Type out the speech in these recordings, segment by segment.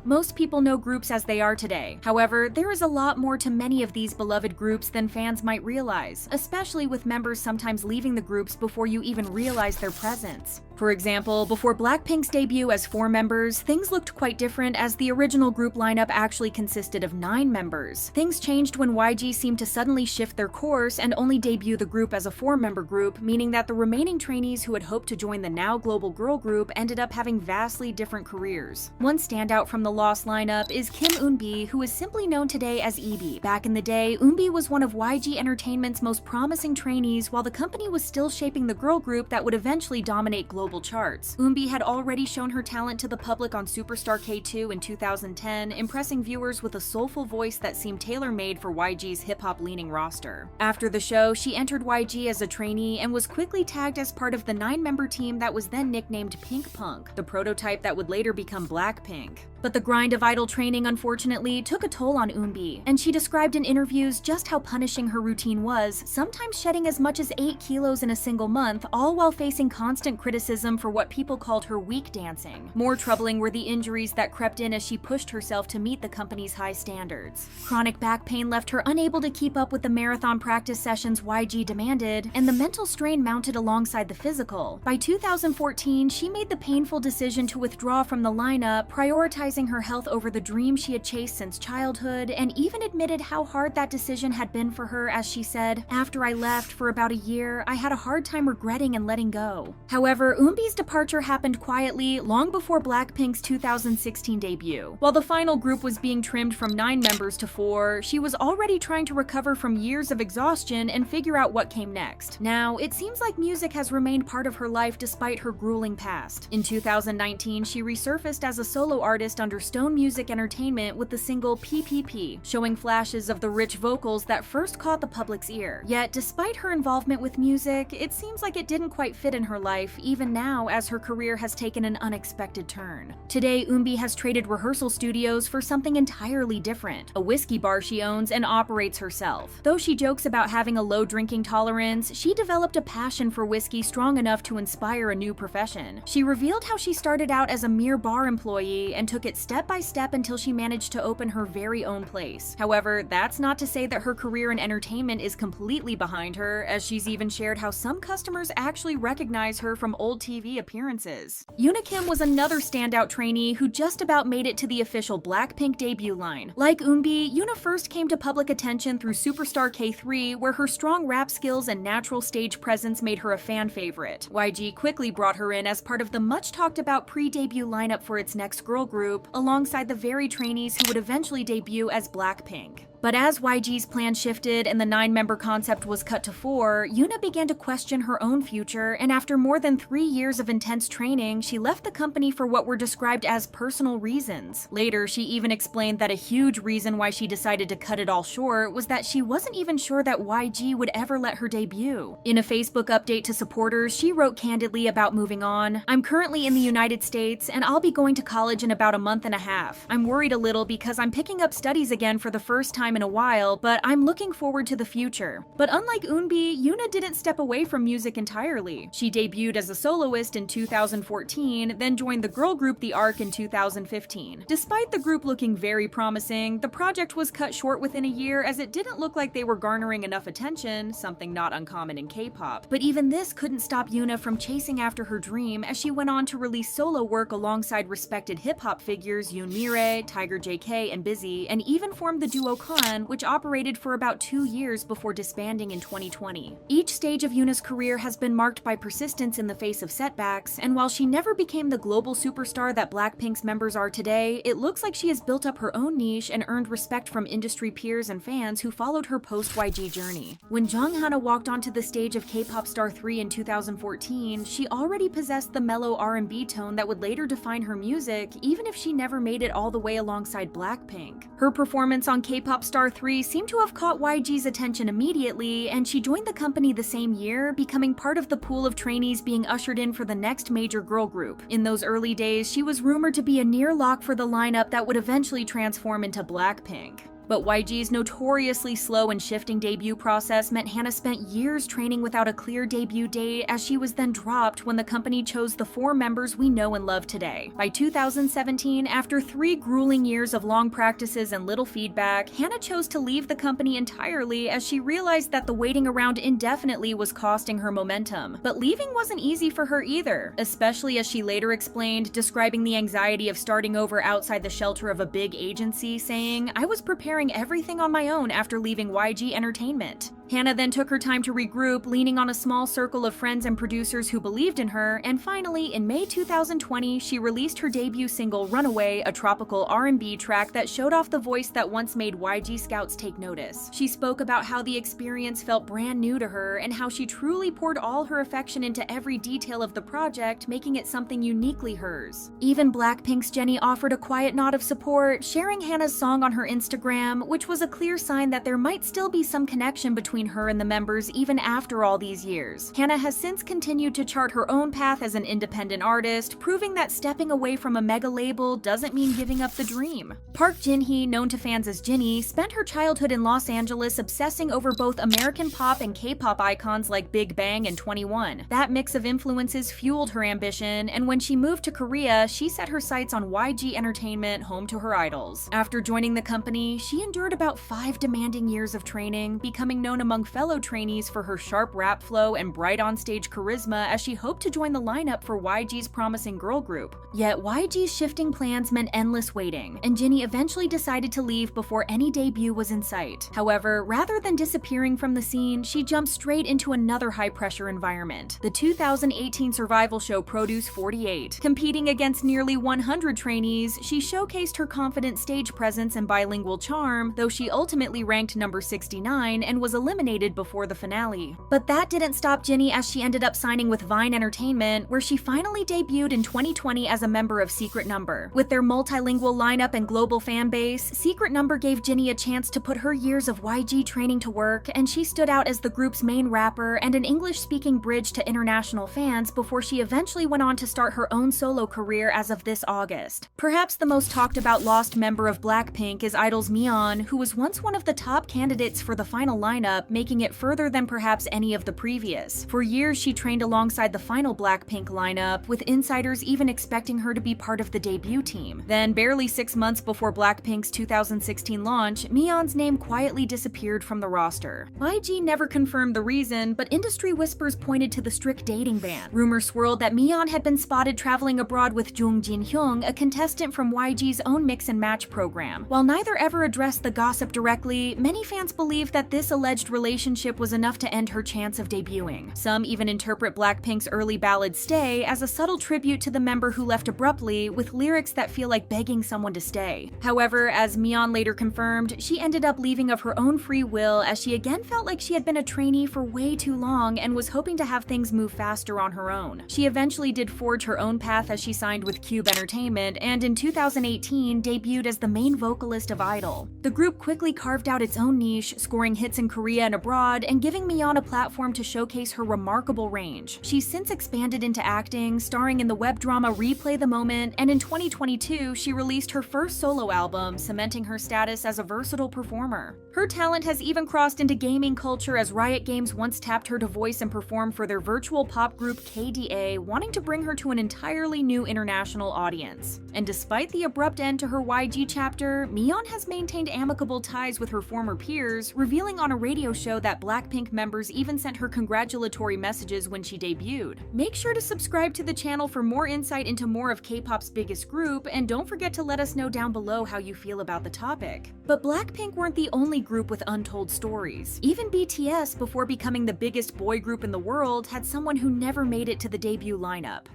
Most people know groups as they are today. However, there is a lot more to many of these beloved groups than fans might realize, especially with members sometimes leaving the groups before you even realize their presence. For example, before BLACKPINK's debut as 4 members, things looked quite different as the original group lineup actually consisted of 9 members. Things changed when YG seemed to suddenly shift their course and only debut the group as a 4-member group, meaning that the remaining trainees who had hoped to join the now global girl group ended up having vastly different careers. One standout from the lost lineup is Kim Eunbi, who is simply known today as EB. Back in the day, Eunbi was one of YG Entertainment's most promising trainees while the company was still shaping the girl group that would eventually dominate global charts. Eunbi had already shown her talent to the public on Superstar K2 in 2010, impressing viewers with a soulful voice that seemed tailor-made for YG's hip-hop leaning roster. After the show, she entered YG as a trainee and was quickly tagged as part of the 9-member team that was then nicknamed Pink Punk, the prototype that would later become BLACKPINK. But the grind of idol training, unfortunately, took a toll on Eunbi, and she described in interviews just how punishing her routine was, sometimes shedding as much as 8 kilos in a single month, all while facing constant criticism for what people called her weak dancing. More troubling were the injuries that crept in as she pushed herself to meet the company's high standards. Chronic back pain left her unable to keep up with the marathon practice sessions YG demanded, and the mental strain mounted alongside the physical. By 2014, she made the painful decision to withdraw from the lineup, prioritizing her health over the dream she had chased since childhood, and even admitted how hard that decision had been for her as she said, "After I left for about a year, I had a hard time regretting and letting go." However, Eunbi's departure happened quietly long before BLACKPINK's 2016 debut. While the final group was being trimmed from 9 members to 4, she was already trying to recover from years of exhaustion and figure out what came next. Now, it seems like music has remained part of her life despite her grueling past. In 2019, she resurfaced as a solo artist under Stone Music Entertainment with the single PPP, showing flashes of the rich vocals that first caught the public's ear. Yet, despite her involvement with music, it seems like it didn't quite fit in her life, even now as her career has taken an unexpected turn. Today, Eunbi has traded rehearsal studios for something entirely different, a whiskey bar she owns and operates herself. Though she jokes about having a low drinking tolerance, she developed a passion for whiskey strong enough to inspire a new profession. She revealed how she started out as a mere bar employee and took it step by step until she managed to open her very own place. However, that's not to say that her career in entertainment is completely behind her, as she's even shared how some customers actually recognize her from old TV appearances. Yoona Kim was another standout trainee who just about made it to the official BLACKPINK debut line. Like Eunbi, Yoona first came to public attention through Superstar K3, where her strong rap skills and natural stage presence made her a fan favorite. YG quickly brought her in as part of the much talked about pre-debut lineup for its next girl group, alongside the very trainees who would eventually debut as BLACKPINK. But as YG's plan shifted and the 9-member concept was cut to 4, Yoona began to question her own future, and after more than 3 years of intense training, she left the company for what were described as personal reasons. Later, she even explained that a huge reason why she decided to cut it all short was that she wasn't even sure that YG would ever let her debut. In a Facebook update to supporters, she wrote candidly about moving on, "I'm currently in the United States, and I'll be going to college in about a month and a half. I'm worried a little because I'm picking up studies again for the first time in a while, but I'm looking forward to the future." But unlike Eunbi, Yoona didn't step away from music entirely. She debuted as a soloist in 2014, then joined the girl group The Ark in 2015. Despite the group looking very promising, the project was cut short within a year as it didn't look like they were garnering enough attention, something not uncommon in K-pop. But even this couldn't stop Yoona from chasing after her dream as she went on to release solo work alongside respected hip-hop figures Yoon Mi-rae, Tiger JK, and Busy, and even formed the duo Kan, which operated for about 2 years before disbanding in 2020. Each stage of Yoona's career has been marked by persistence in the face of setbacks, and while she never became the global superstar that BLACKPINK's members are today, it looks like she has built up her own niche and earned respect from industry peers and fans who followed her post-YG journey. When Jung Hana walked onto the stage of K-Pop Star 3 in 2014, she already possessed the mellow R&B tone that would later define her music, even if she never made it all the way alongside BLACKPINK. Her performance on K-Pop Star 3 seemed to have caught YG's attention immediately, and she joined the company the same year, becoming part of the pool of trainees being ushered in for the next major girl group. In those early days, she was rumored to be a near lock for the lineup that would eventually transform into BLACKPINK. But YG's notoriously slow and shifting debut process meant Hannah spent years training without a clear debut date, as she was then dropped when the company chose the 4 members we know and love today. By 2017, after 3 grueling years of long practices and little feedback, Hannah chose to leave the company entirely as she realized that the waiting around indefinitely was costing her momentum. But leaving wasn't easy for her either, especially as she later explained, describing the anxiety of starting over outside the shelter of a big agency, saying, "I was preparing everything on my own after leaving YG Entertainment." Hannah then took her time to regroup, leaning on a small circle of friends and producers who believed in her, and finally, in May 2020, she released her debut single Runaway, a tropical R&B track that showed off the voice that once made YG Scouts take notice. She spoke about how the experience felt brand new to her, and how she truly poured all her affection into every detail of the project, making it something uniquely hers. Even BLACKPINK's Jennie offered a quiet nod of support, sharing Hannah's song on her Instagram, which was a clear sign that there might still be some connection between her and the members even after all these years. Hannah has since continued to chart her own path as an independent artist, proving that stepping away from a mega label doesn't mean giving up the dream. Park Jin-hee, known to fans as Jinny, spent her childhood in Los Angeles obsessing over both American pop and K-pop icons like Big Bang and 21. That mix of influences fueled her ambition, and when she moved to Korea, she set her sights on YG Entertainment, home to her idols. After joining the company, she endured about 5 demanding years of training, becoming known among fellow trainees for her sharp rap flow and bright on-stage charisma as she hoped to join the lineup for YG's promising girl group. Yet YG's shifting plans meant endless waiting, and Jinny eventually decided to leave before any debut was in sight. However, rather than disappearing from the scene, she jumped straight into another high-pressure environment, the 2018 survival show Produce 48. Competing against nearly 100 trainees, she showcased her confident stage presence and bilingual charm, though she ultimately ranked number 69 and was eliminated before the finale. But that didn't stop Jinny, as she ended up signing with Vine Entertainment, where she finally debuted in 2020 as a member of Secret Number. With their multilingual lineup and global fan base, Secret Number gave Jinny a chance to put her years of YG training to work, and she stood out as the group's main rapper and an English-speaking bridge to international fans before she eventually went on to start her own solo career as of this August. Perhaps the most talked about lost member of BLACKPINK is I-DLE's Miyeon, who was once one of the top candidates for the final lineup, making it further than perhaps any of the previous. For years, she trained alongside the final BLACKPINK lineup, with insiders even expecting her to be part of the debut team. Then, barely 6 months before BLACKPINK's 2016 launch, Miyeon's name quietly disappeared from the roster. YG never confirmed the reason, but industry whispers pointed to the strict dating ban. Rumors swirled that Miyeon had been spotted traveling abroad with Jung Jin-hyung, a contestant from YG's own mix and match program. While neither ever addressed the gossip directly, many fans believe that this alleged relationship was enough to end her chance of debuting. Some even interpret BLACKPINK's early ballad Stay as a subtle tribute to the member who left abruptly, with lyrics that feel like begging someone to stay. However, as Miyeon later confirmed, she ended up leaving of her own free will, as she again felt like she had been a trainee for way too long and was hoping to have things move faster on her own. She eventually did forge her own path as she signed with Cube Entertainment, and in 2018 debuted as the main vocalist of I-DLE. The group quickly carved out its own niche, scoring hits in Korea and abroad, and giving Miyeon a platform to showcase her remarkable range. She's since expanded into acting, starring in the web drama Replay the Moment, and in 2022 she released her first solo album, cementing her status as a versatile performer. Her talent has even crossed into gaming culture, as Riot Games once tapped her to voice and perform for their virtual pop group KDA, wanting to bring her to an entirely new international audience. And despite the abrupt end to her YG chapter, Miyeon has maintained amicable ties with her former peers, revealing on a radio show that BLACKPINK members even sent her congratulatory messages when she debuted. Make sure to subscribe to the channel for more insight into more of K-pop's biggest group, and don't forget to let us know down below how you feel about the topic. But BLACKPINK weren't the only group with untold stories. Even BTS, before becoming the biggest boy group in the world, had someone who never made it to the debut lineup.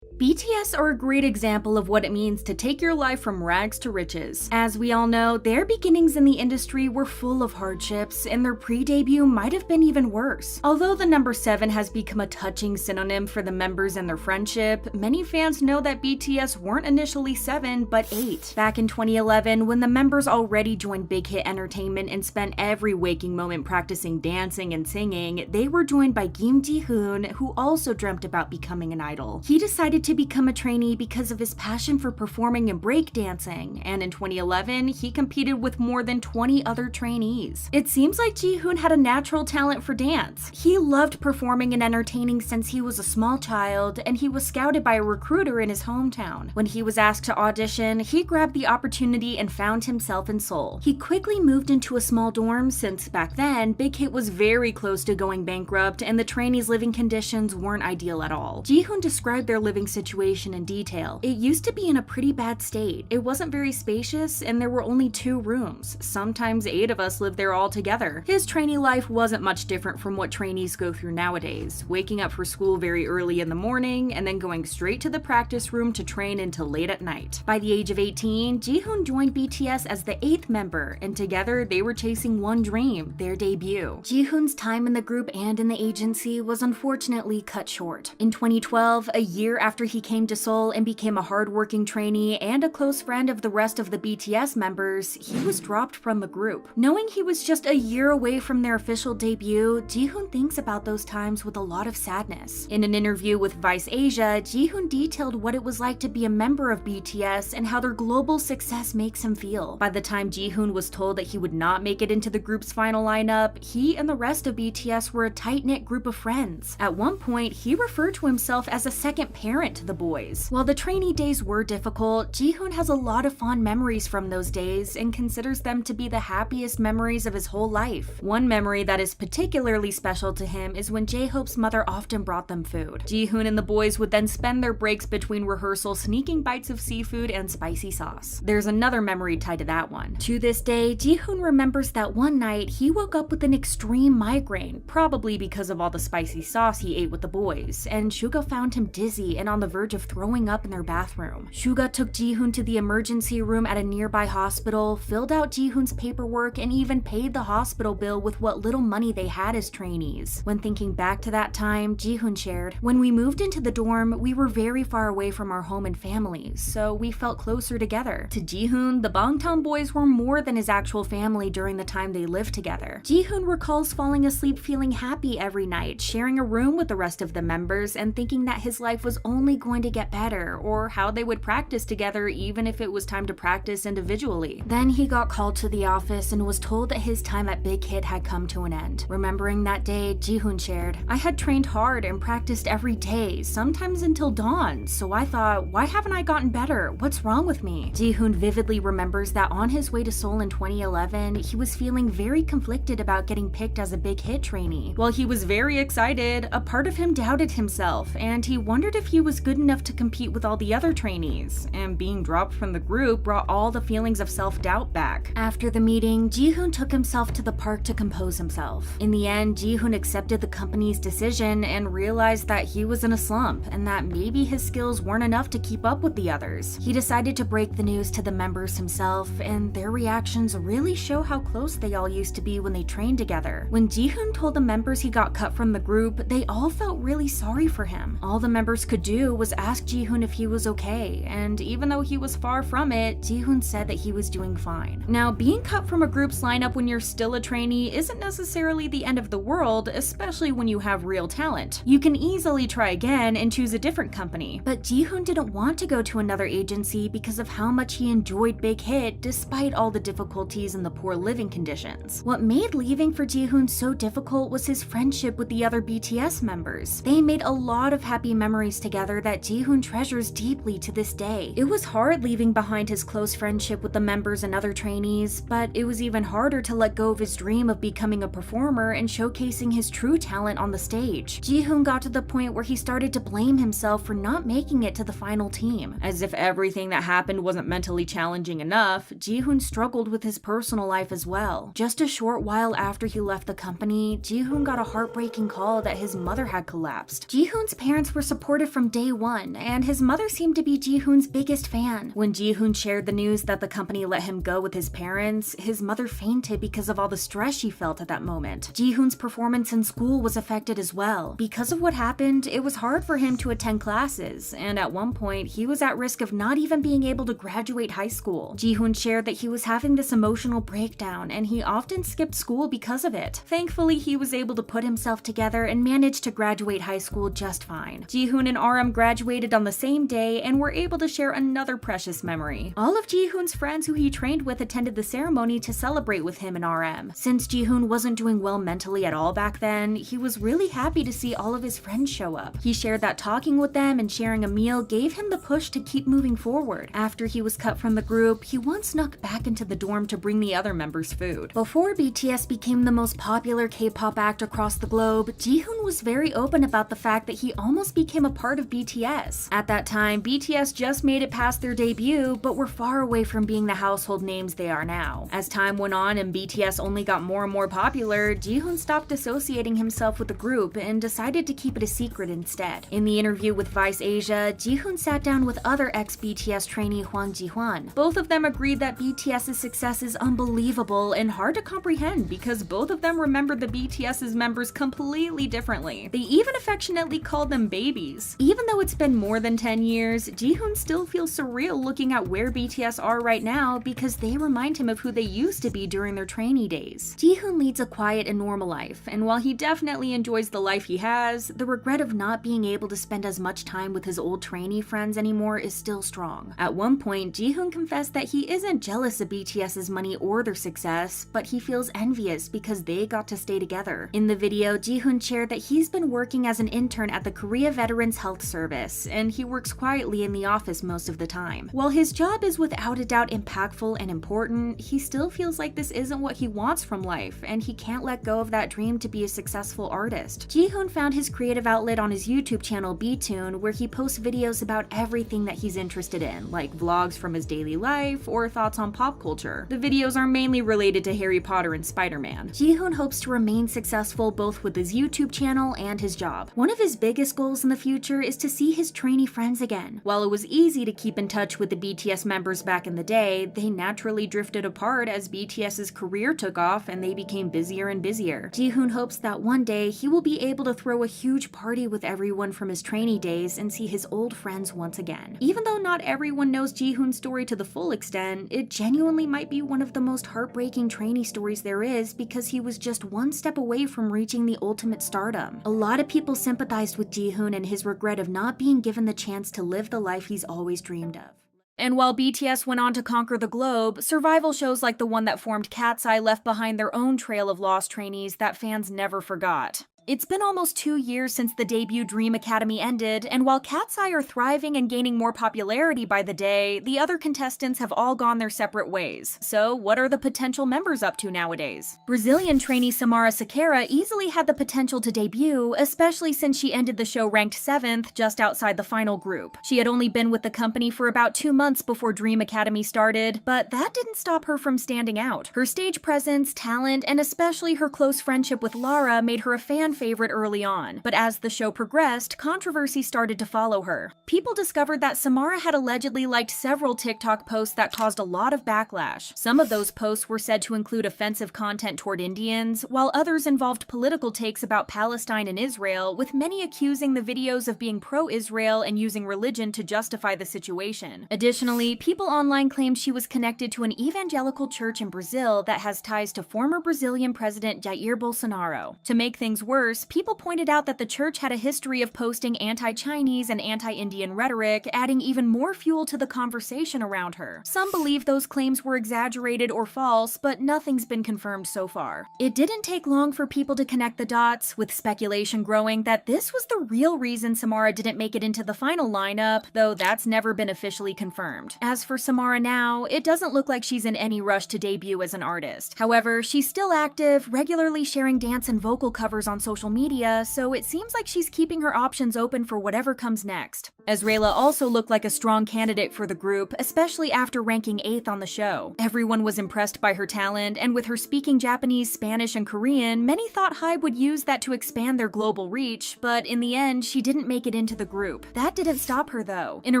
BTS are a great example of what it means to take your life from rags to riches. As we all know, their beginnings in the industry were full of hardships, and their pre-debut might have been even worse. Although the number 7 has become a touching synonym for the members and their friendship, many fans know that BTS weren't initially 7, but 8. Back in 2011, when the members already joined Big Hit Entertainment and spent every waking moment practicing dancing and singing, they were joined by Kim Ji-hoon, who also dreamt about becoming an idol. He decided to to become a trainee because of his passion for performing and breakdancing, and in 2011, he competed with more than 20 other trainees. It seems like Jihoon had a natural talent for dance. He loved performing and entertaining since he was a small child, and he was scouted by a recruiter in his hometown. When he was asked to audition, he grabbed the opportunity and found himself in Seoul. He quickly moved into a small dorm since back then, Big Hit was very close to going bankrupt and the trainees' living conditions weren't ideal at all. Jihoon described their living situation in detail. It used to be in a pretty bad state. It wasn't very spacious and there were only 2 rooms. Sometimes 8 of us lived there all together. His trainee life wasn't much different from what trainees go through nowadays, waking up for school very early in the morning and then going straight to the practice room to train until late at night. By the age of 18, Jihoon joined BTS as the 8th member, and together they were chasing one dream, their debut. Jihoon's time in the group and in the agency was unfortunately cut short. In 2012, a year after he came to Seoul and became a hardworking trainee and a close friend of the rest of the BTS members, he was dropped from the group. Knowing he was just a year away from their official debut, Jihoon thinks about those times with a lot of sadness. In an interview with Vice Asia, Jihoon detailed what it was like to be a member of BTS and how their global success makes him feel. By the time Jihoon was told that he would not make it into the group's final lineup, he and the rest of BTS were a tight-knit group of friends. At one point, he referred to himself as a second parent to the boys. While the trainee days were difficult, Jihoon has a lot of fond memories from those days and considers them to be the happiest memories of his whole life. One memory that is particularly special to him is when J-Hope's mother often brought them food. Jihoon and the boys would then spend their breaks between rehearsal sneaking bites of seafood and spicy sauce. There's another memory tied to that one. To this day, Jihoon remembers that one night he woke up with an extreme migraine, probably because of all the spicy sauce he ate with the boys, and Suga found him dizzy and on the verge of throwing up in their bathroom. Suga took Jihoon to the emergency room at a nearby hospital, filled out Jihoon's paperwork, and even paid the hospital bill with what little money they had as trainees. When thinking back to that time, Jihoon shared, "When we moved into the dorm, we were very far away from our home and families, so we felt closer together." To Jihoon, the Bangtan boys were more than his actual family during the time they lived together. Jihoon recalls falling asleep feeling happy every night, sharing a room with the rest of the members and thinking that his life was only going to get better, or how they would practice together even if it was time to practice individually. Then he got called to the office and was told that his time at Big Hit had come to an end. Remembering that day, Jihoon shared, "I had trained hard and practiced every day, sometimes until dawn, so I thought, why haven't I gotten better? What's wrong with me?" Jihoon vividly remembers that on his way to Seoul in 2011, he was feeling very conflicted about getting picked as a Big Hit trainee. While he was very excited, a part of him doubted himself, and he wondered if he was good enough to compete with all the other trainees, and being dropped from the group brought all the feelings of self-doubt back. After the meeting, Jihoon took himself to the park to compose himself. In the end, Jihoon accepted the company's decision and realized that he was in a slump, and that maybe his skills weren't enough to keep up with the others. He decided to break the news to the members himself, and their reactions really show how close they all used to be when they trained together. When Jihoon told the members he got cut from the group, they all felt really sorry for him. All the members could do was ask Jihoon if he was okay, and even though he was far from it, Jihoon said that he was doing fine. Now, being cut from a group's lineup when you're still a trainee isn't necessarily the end of the world, especially when you have real talent. You can easily try again and choose a different company. But Jihoon didn't want to go to another agency because of how much he enjoyed Big Hit despite all the difficulties and the poor living conditions. What made leaving for Jihoon so difficult was his friendship with the other BTS members. They made a lot of happy memories together that Jihoon treasures deeply to this day. It was hard leaving behind his close friendship with the members and other trainees, but it was even harder to let go of his dream of becoming a performer and showcasing his true talent on the stage. Jihoon got to the point where he started to blame himself for not making it to the final team. As if everything that happened wasn't mentally challenging enough, Jihoon struggled with his personal life as well. Just a short while after he left the company, Jihoon got a heartbreaking call that his mother had collapsed. Jihoon's parents were supportive from day one, and his mother seemed to be Jihoon's biggest fan. When Jihoon shared the news that the company let him go with his parents, his mother fainted because of all the stress she felt at that moment. Jihoon's performance in school was affected as well. Because of what happened, it was hard for him to attend classes, and at one point, he was at risk of not even being able to graduate high school. Jihoon shared that he was having this emotional breakdown, and he often skipped school because of it. Thankfully, he was able to put himself together and managed to graduate high school just fine. Jihoon and RM everyone graduated on the same day and were able to share another precious memory. All of Jihoon's friends who he trained with attended the ceremony to celebrate with him and RM. Since Jihoon wasn't doing well mentally at all back then, he was really happy to see all of his friends show up. He shared that talking with them and sharing a meal gave him the push to keep moving forward. After he was cut from the group, he once snuck back into the dorm to bring the other members food. Before BTS became the most popular K-pop act across the globe, Jihoon was very open about the fact that he almost became a part of BTS. At that time, BTS just made it past their debut, but were far away from being the household names they are now. As time went on and BTS only got more and more popular, Jihoon stopped associating himself with the group and decided to keep it a secret instead. In the interview with Vice Asia, Jihoon sat down with other ex-BTS trainee Hwang Ji-hwan. Both of them agreed that BTS's success is unbelievable and hard to comprehend because both of them remembered the BTS's members completely differently. They even affectionately called them babies. Even though it's been more than 10 years, Jihoon still feels surreal looking at where BTS are right now because they remind him of who they used to be during their trainee days. Jihoon leads a quiet and normal life, and while he definitely enjoys the life he has, the regret of not being able to spend as much time with his old trainee friends anymore is still strong. At one point, Jihoon confessed that he isn't jealous of BTS's money or their success, but he feels envious because they got to stay together. In the video, Jihoon shared that he's been working as an intern at the Korea Veterans Health Service, and he works quietly in the office most of the time. While his job is without a doubt impactful and important, he still feels like this isn't what he wants from life, and he can't let go of that dream to be a successful artist. Jihoon found his creative outlet on his YouTube channel BTune, where he posts videos about everything that he's interested in, like vlogs from his daily life or thoughts on pop culture. The videos are mainly related to Harry Potter and Spider-Man. Jihoon hopes to remain successful both with his YouTube channel and his job. One of his biggest goals in the future is to see his trainee friends again. While it was easy to keep in touch with the BTS members back in the day, they naturally drifted apart as BTS's career took off and they became busier and busier. Jihoon hopes that one day he will be able to throw a huge party with everyone from his trainee days and see his old friends once again. Even though not everyone knows Jihoon's story to the full extent, it genuinely might be one of the most heartbreaking trainee stories there is because he was just one step away from reaching the ultimate stardom. A lot of people sympathized with Jihoon and his regret of not being given the chance to live the life he's always dreamed of. And while BTS went on to conquer the globe, survival shows like the one that formed KATSEYE left behind their own trail of lost trainees that fans never forgot. It's been almost 2 years since the debut Dream Academy ended, and while KATSEYE are thriving and gaining more popularity by the day, the other contestants have all gone their separate ways. So what are the potential members up to nowadays? Brazilian trainee Samara Sequeira easily had the potential to debut, especially since she ended the show ranked 7th, just outside the final group. She had only been with the company for about 2 months before Dream Academy started, but that didn't stop her from standing out. Her stage presence, talent, and especially her close friendship with Lara made her a fan favorite early on, but as the show progressed, controversy started to follow her. People discovered that Samara had allegedly liked several TikTok posts that caused a lot of backlash. Some of those posts were said to include offensive content toward Indians, while others involved political takes about Palestine and Israel, with many accusing the videos of being pro-Israel and using religion to justify the situation. Additionally, people online claimed she was connected to an evangelical church in Brazil that has ties to former Brazilian President Jair Bolsonaro. To make things worse, people pointed out that the church had a history of posting anti-Chinese and anti-Indian rhetoric, adding even more fuel to the conversation around her. Some believe those claims were exaggerated or false, but nothing's been confirmed so far. It didn't take long for people to connect the dots, with speculation growing that this was the real reason Samara didn't make it into the final lineup, though that's never been officially confirmed. As for Samara now, it doesn't look like she's in any rush to debut as an artist. However, she's still active, regularly sharing dance and vocal covers on social media, so it seems like she's keeping her options open for whatever comes next. Ezreela also looked like a strong candidate for the group, especially after ranking 8th on the show. Everyone was impressed by her talent, and with her speaking Japanese, Spanish, and Korean, many thought HYBE would use that to expand their global reach, but in the end, she didn't make it into the group. That didn't stop her though. In a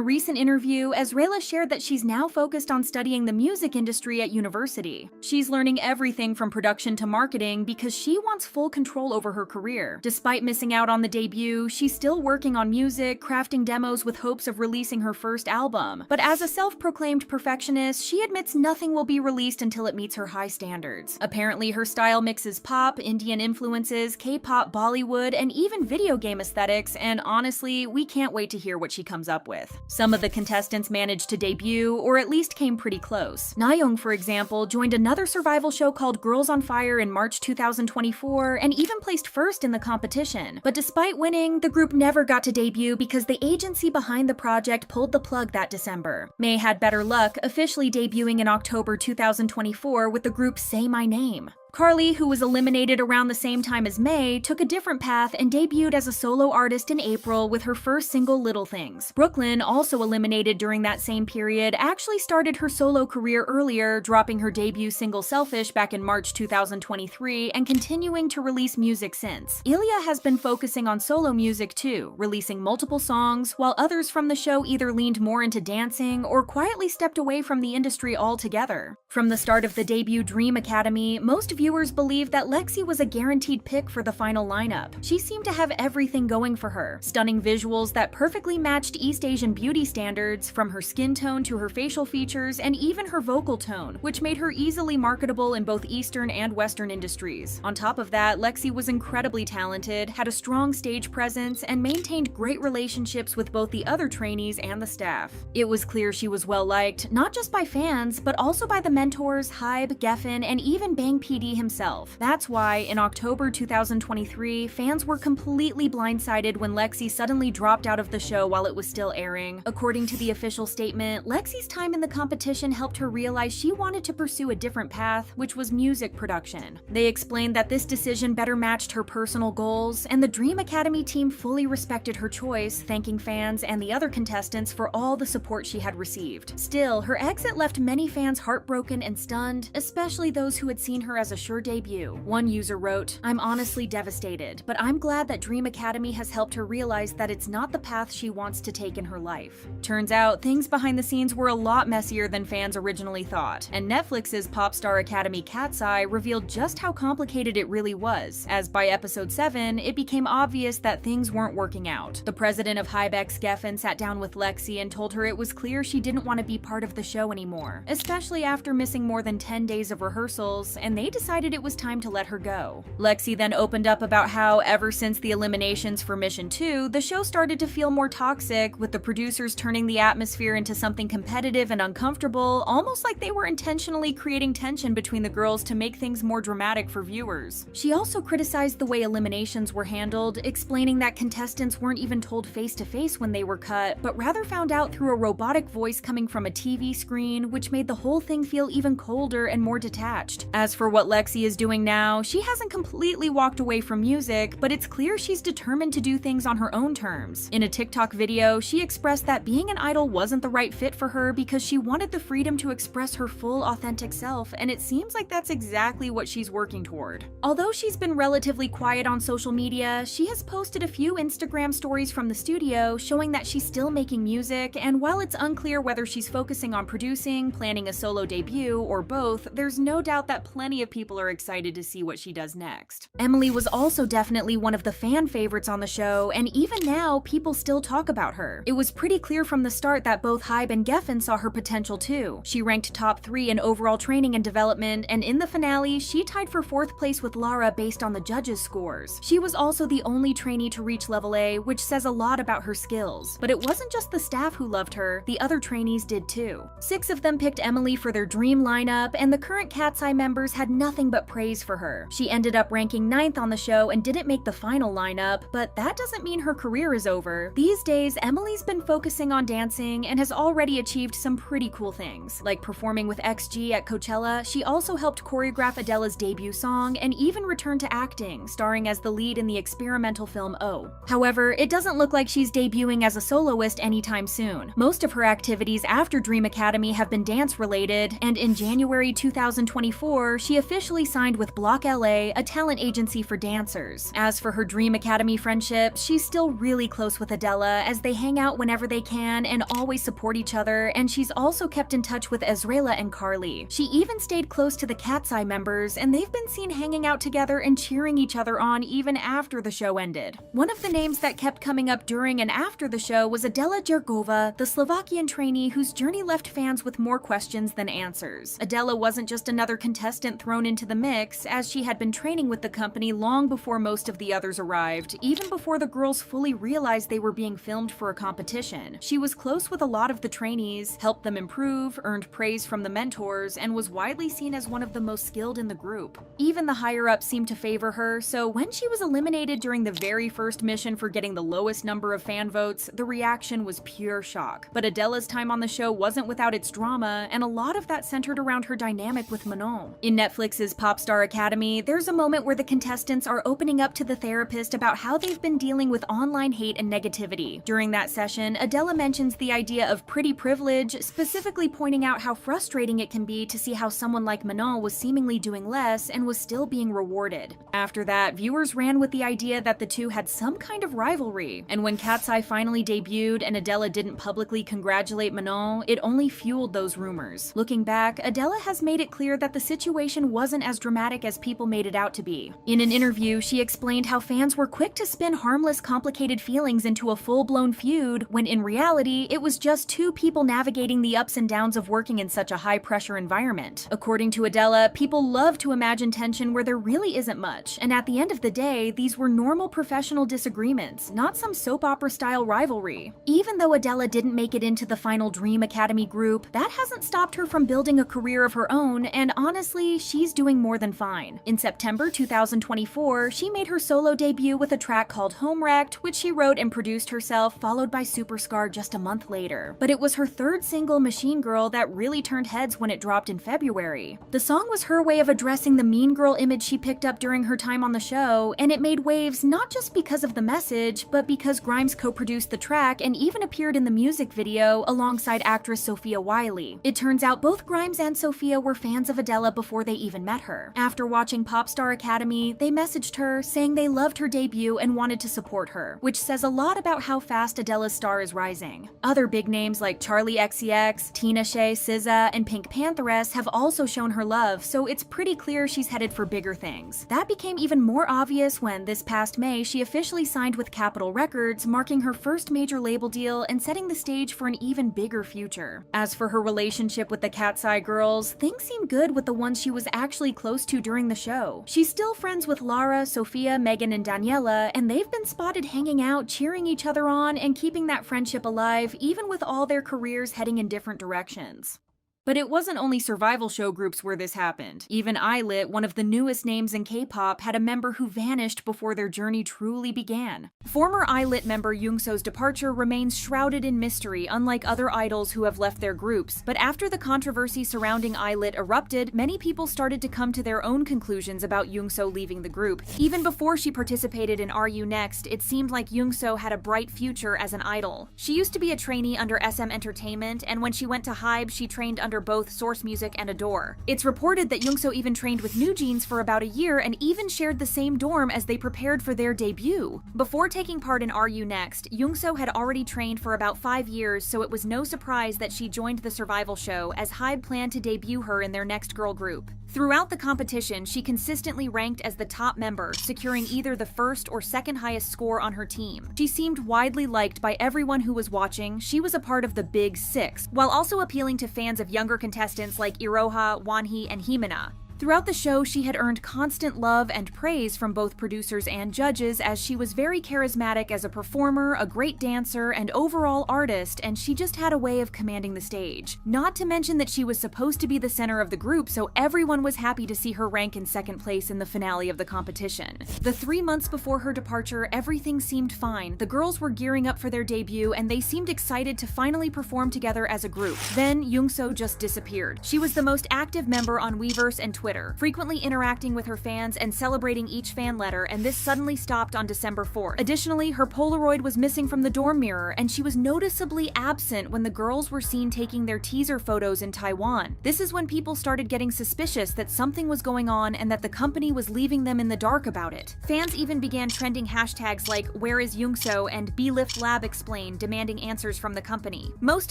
recent interview, Ezreela shared that she's now focused on studying the music industry at university. She's learning everything from production to marketing because she wants full control over her career career. Despite missing out on the debut, she's still working on music, crafting demos with hopes of releasing her first album. But as a self-proclaimed perfectionist, she admits nothing will be released until it meets her high standards. Apparently, her style mixes pop, Indian influences, K-pop, Bollywood, and even video game aesthetics, and honestly, we can't wait to hear what she comes up with. Some of the contestants managed to debut, or at least came pretty close. Nayoung, for example, joined another survival show called Girls on Fire in March 2024, and even placed first in the competition. But despite winning, the group never got to debut because the agency behind the project pulled the plug that December. May had better luck, officially debuting in October 2024 with the group Say My Name. Carly, who was eliminated around the same time as May, took a different path and debuted as a solo artist in April with her first single Little Things. Brooklyn, also eliminated during that same period, actually started her solo career earlier, dropping her debut single Selfish back in March 2023 and continuing to release music since. ILLIT has been focusing on solo music too, releasing multiple songs, while others from the show either leaned more into dancing or quietly stepped away from the industry altogether. From the start of the debut Dream Academy, most viewers believed that Lexi was a guaranteed pick for the final lineup. She seemed to have everything going for her. Stunning visuals that perfectly matched East Asian beauty standards, from her skin tone to her facial features and even her vocal tone, which made her easily marketable in both Eastern and Western industries. On top of that, Lexi was incredibly talented, had a strong stage presence, and maintained great relationships with both the other trainees and the staff. It was clear she was well liked, not just by fans, but also by the mentors, Hybe, Geffen, and even Bang PD himself. That's why, in October 2023, fans were completely blindsided when Lexi suddenly dropped out of the show while it was still airing. According to the official statement, Lexi's time in the competition helped her realize she wanted to pursue a different path, which was music production. They explained that this decision better matched her personal goals, and the Dream Academy team fully respected her choice, thanking fans and the other contestants for all the support she had received. Still, her exit left many fans heartbroken and stunned, especially those who had seen her as a sure debut. One user wrote, "I'm honestly devastated, but I'm glad that Dream Academy has helped her realize that it's not the path she wants to take in her life." Turns out, things behind the scenes were a lot messier than fans originally thought, and Netflix's Pop Star Academy KATSEYE revealed just how complicated it really was, as by episode 7, it became obvious that things weren't working out. The president of Hybex, Geffen, sat down with Lexi and told her it was clear she didn't want to be part of the show anymore, especially after missing more than 10 days of rehearsals, and they decided it was time to let her go. Lexi then opened up about how, ever since the eliminations for Mission 2, the show started to feel more toxic, with the producers turning the atmosphere into something competitive and uncomfortable, almost like they were intentionally creating tension between the girls to make things more dramatic for viewers. She also criticized the way eliminations were handled, explaining that contestants weren't even told face-to-face when they were cut, but rather found out through a robotic voice coming from a TV screen, which made the whole thing feel even colder and more detached. As for what Lexi is doing now, she hasn't completely walked away from music, but it's clear she's determined to do things on her own terms. In a TikTok video, she expressed that being an idol wasn't the right fit for her because she wanted the freedom to express her full, authentic self, and it seems like that's exactly what she's working toward. Although she's been relatively quiet on social media, she has posted a few Instagram stories from the studio showing that she's still making music, and while it's unclear whether she's focusing on producing, planning a solo debut, or both, there's no doubt that plenty of people are excited to see what she does next. Emily was also definitely one of the fan favorites on the show, and even now, people still talk about her. It was pretty clear from the start that both Hybe and Geffen saw her potential too. She ranked top 3 in overall training and development, and in the finale, she tied for 4th place with Lara based on the judges' scores. She was also the only trainee to reach level A, which says a lot about her skills. But it wasn't just the staff who loved her, the other trainees did too. 6 of them picked Emily for their dream lineup, and the current KATSEYE members had nothing but praise for her. She ended up ranking 9th on the show and didn't make the final lineup, but that doesn't mean her career is over. These days, Emily's been focusing on dancing and has already achieved some pretty cool things. Like performing with XG at Coachella, she also helped choreograph Adele's debut song and even returned to acting, starring as the lead in the experimental film O. However, it doesn't look like she's debuting as a soloist anytime soon. Most of her activities after Dream Academy have been dance-related, and in January 2024, she officially officially signed with BLACKPINK, a talent agency for dancers. As for her Dream Academy friendship, she's still really close with I-DLE as they hang out whenever they can and always support each other, and she's also kept in touch with Ezreal and Carly. She even stayed close to the KATSEYE members, and they've been seen hanging out together and cheering each other on even after the show ended. One of the names that kept coming up during and after the show was I-DLE Jergova, the Slovakian trainee whose journey left fans with more questions than answers. I-DLE wasn't just another contestant thrown into the mix, as she had been training with the company long before most of the others arrived, even before the girls fully realized they were being filmed for a competition. She was close with a lot of the trainees, helped them improve, earned praise from the mentors, and was widely seen as one of the most skilled in the group. Even the higher-ups seemed to favor her, so when she was eliminated during the very first mission for getting the lowest number of fan votes, the reaction was pure shock. But I-DLE's time on the show wasn't without its drama, and a lot of that centered around her dynamic with Manon. In Netflix's Popstar Academy, there's a moment where the contestants are opening up to the therapist about how they've been dealing with online hate and negativity. During that session, I-DLE mentions the idea of pretty privilege, specifically pointing out how frustrating it can be to see how someone like Manon was seemingly doing less and was still being rewarded. After that, viewers ran with the idea that the two had some kind of rivalry, and when KATSEYE finally debuted and I-DLE didn't publicly congratulate Manon, it only fueled those rumors. Looking back, I-DLE has made it clear that the situation wasn't as dramatic as people made it out to be. In an interview, she explained how fans were quick to spin harmless, complicated feelings into a full-blown feud, when in reality, it was just two people navigating the ups and downs of working in such a high-pressure environment. According to I-DLE, people love to imagine tension where there really isn't much, and at the end of the day, these were normal professional disagreements, not some soap opera-style rivalry. Even though I-DLE didn't make it into the final Dream Academy group, that hasn't stopped her from building a career of her own, and honestly, she's doing more than fine. In September 2024, she made her solo debut with a track called Home Wrecked, which she wrote and produced herself, followed by Superscar just a month later. But it was her third single, Machine Girl, that really turned heads when it dropped in February. The song was her way of addressing the mean girl image she picked up during her time on the show, and it made waves not just because of the message, but because Grimes co-produced the track and even appeared in the music video alongside actress Sophia Wiley. It turns out both Grimes and Sophia were fans of I-DLE before they even met her. After watching Popstar Academy, they messaged her saying they loved her debut and wanted to support her, which says a lot about how fast I-DLE's star is rising. Other big names like Charli XCX, Tina Shea, SZA, and Pink Pantheress have also shown her love, so it's pretty clear she's headed for bigger things. That became even more obvious when, this past May, she officially signed with Capitol Records, marking her first major label deal and setting the stage for an even bigger future. As for her relationship with the KATSEYE girls, things seem good with the ones she was actually close to during the show. She's still friends with Lara, Sophia, Megan, and Daniela, and they've been spotted hanging out, cheering each other on, and keeping that friendship alive, even with all their careers heading in different directions. But it wasn't only survival show groups where this happened. Even ILLIT, one of the newest names in K-pop, had a member who vanished before their journey truly began. Former ILLIT member Yoongso's departure remains shrouded in mystery, unlike other idols who have left their groups. But after the controversy surrounding ILLIT erupted, many people started to come to their own conclusions about Yoongso leaving the group. Even before she participated in RU Next, it seemed like Yoongso had a bright future as an idol. She used to be a trainee under SM Entertainment, and when she went to HYBE, she trained under both Source Music and Adore. It's reported that Yoongso even trained with NewJeans for about a year and even shared the same dorm as they prepared for their debut. Before taking part in RU Next, Yoongso had already trained for about 5 years, so it was no surprise that she joined the survival show as HYBE planned to debut her in their next girl group. Throughout the competition, she consistently ranked as the top member, securing either the first or second highest score on her team. She seemed widely liked by everyone who was watching. She was a part of the Big Six, while also appealing to fans of younger contestants like Iroha, Wonhee, and Himina. Throughout the show, she had earned constant love and praise from both producers and judges, as she was very charismatic as a performer, a great dancer, and overall artist, and she just had a way of commanding the stage. Not to mention that she was supposed to be the center of the group, so everyone was happy to see her rank in second place in the finale of the competition. The 3 months before her departure, everything seemed fine. The girls were gearing up for their debut, and they seemed excited to finally perform together as a group. Then, Yoongso just disappeared. She was the most active member on Weverse and Twitter, Twitter, frequently interacting with her fans and celebrating each fan letter, and this suddenly stopped on December 4th. Additionally, her Polaroid was missing from the dorm mirror, and she was noticeably absent when the girls were seen taking their teaser photos in Taiwan. This is when people started getting suspicious that something was going on and that the company was leaving them in the dark about it. Fans even began trending hashtags like "Where is Youngso" and "BLACKPINK explain," demanding answers from the company. Most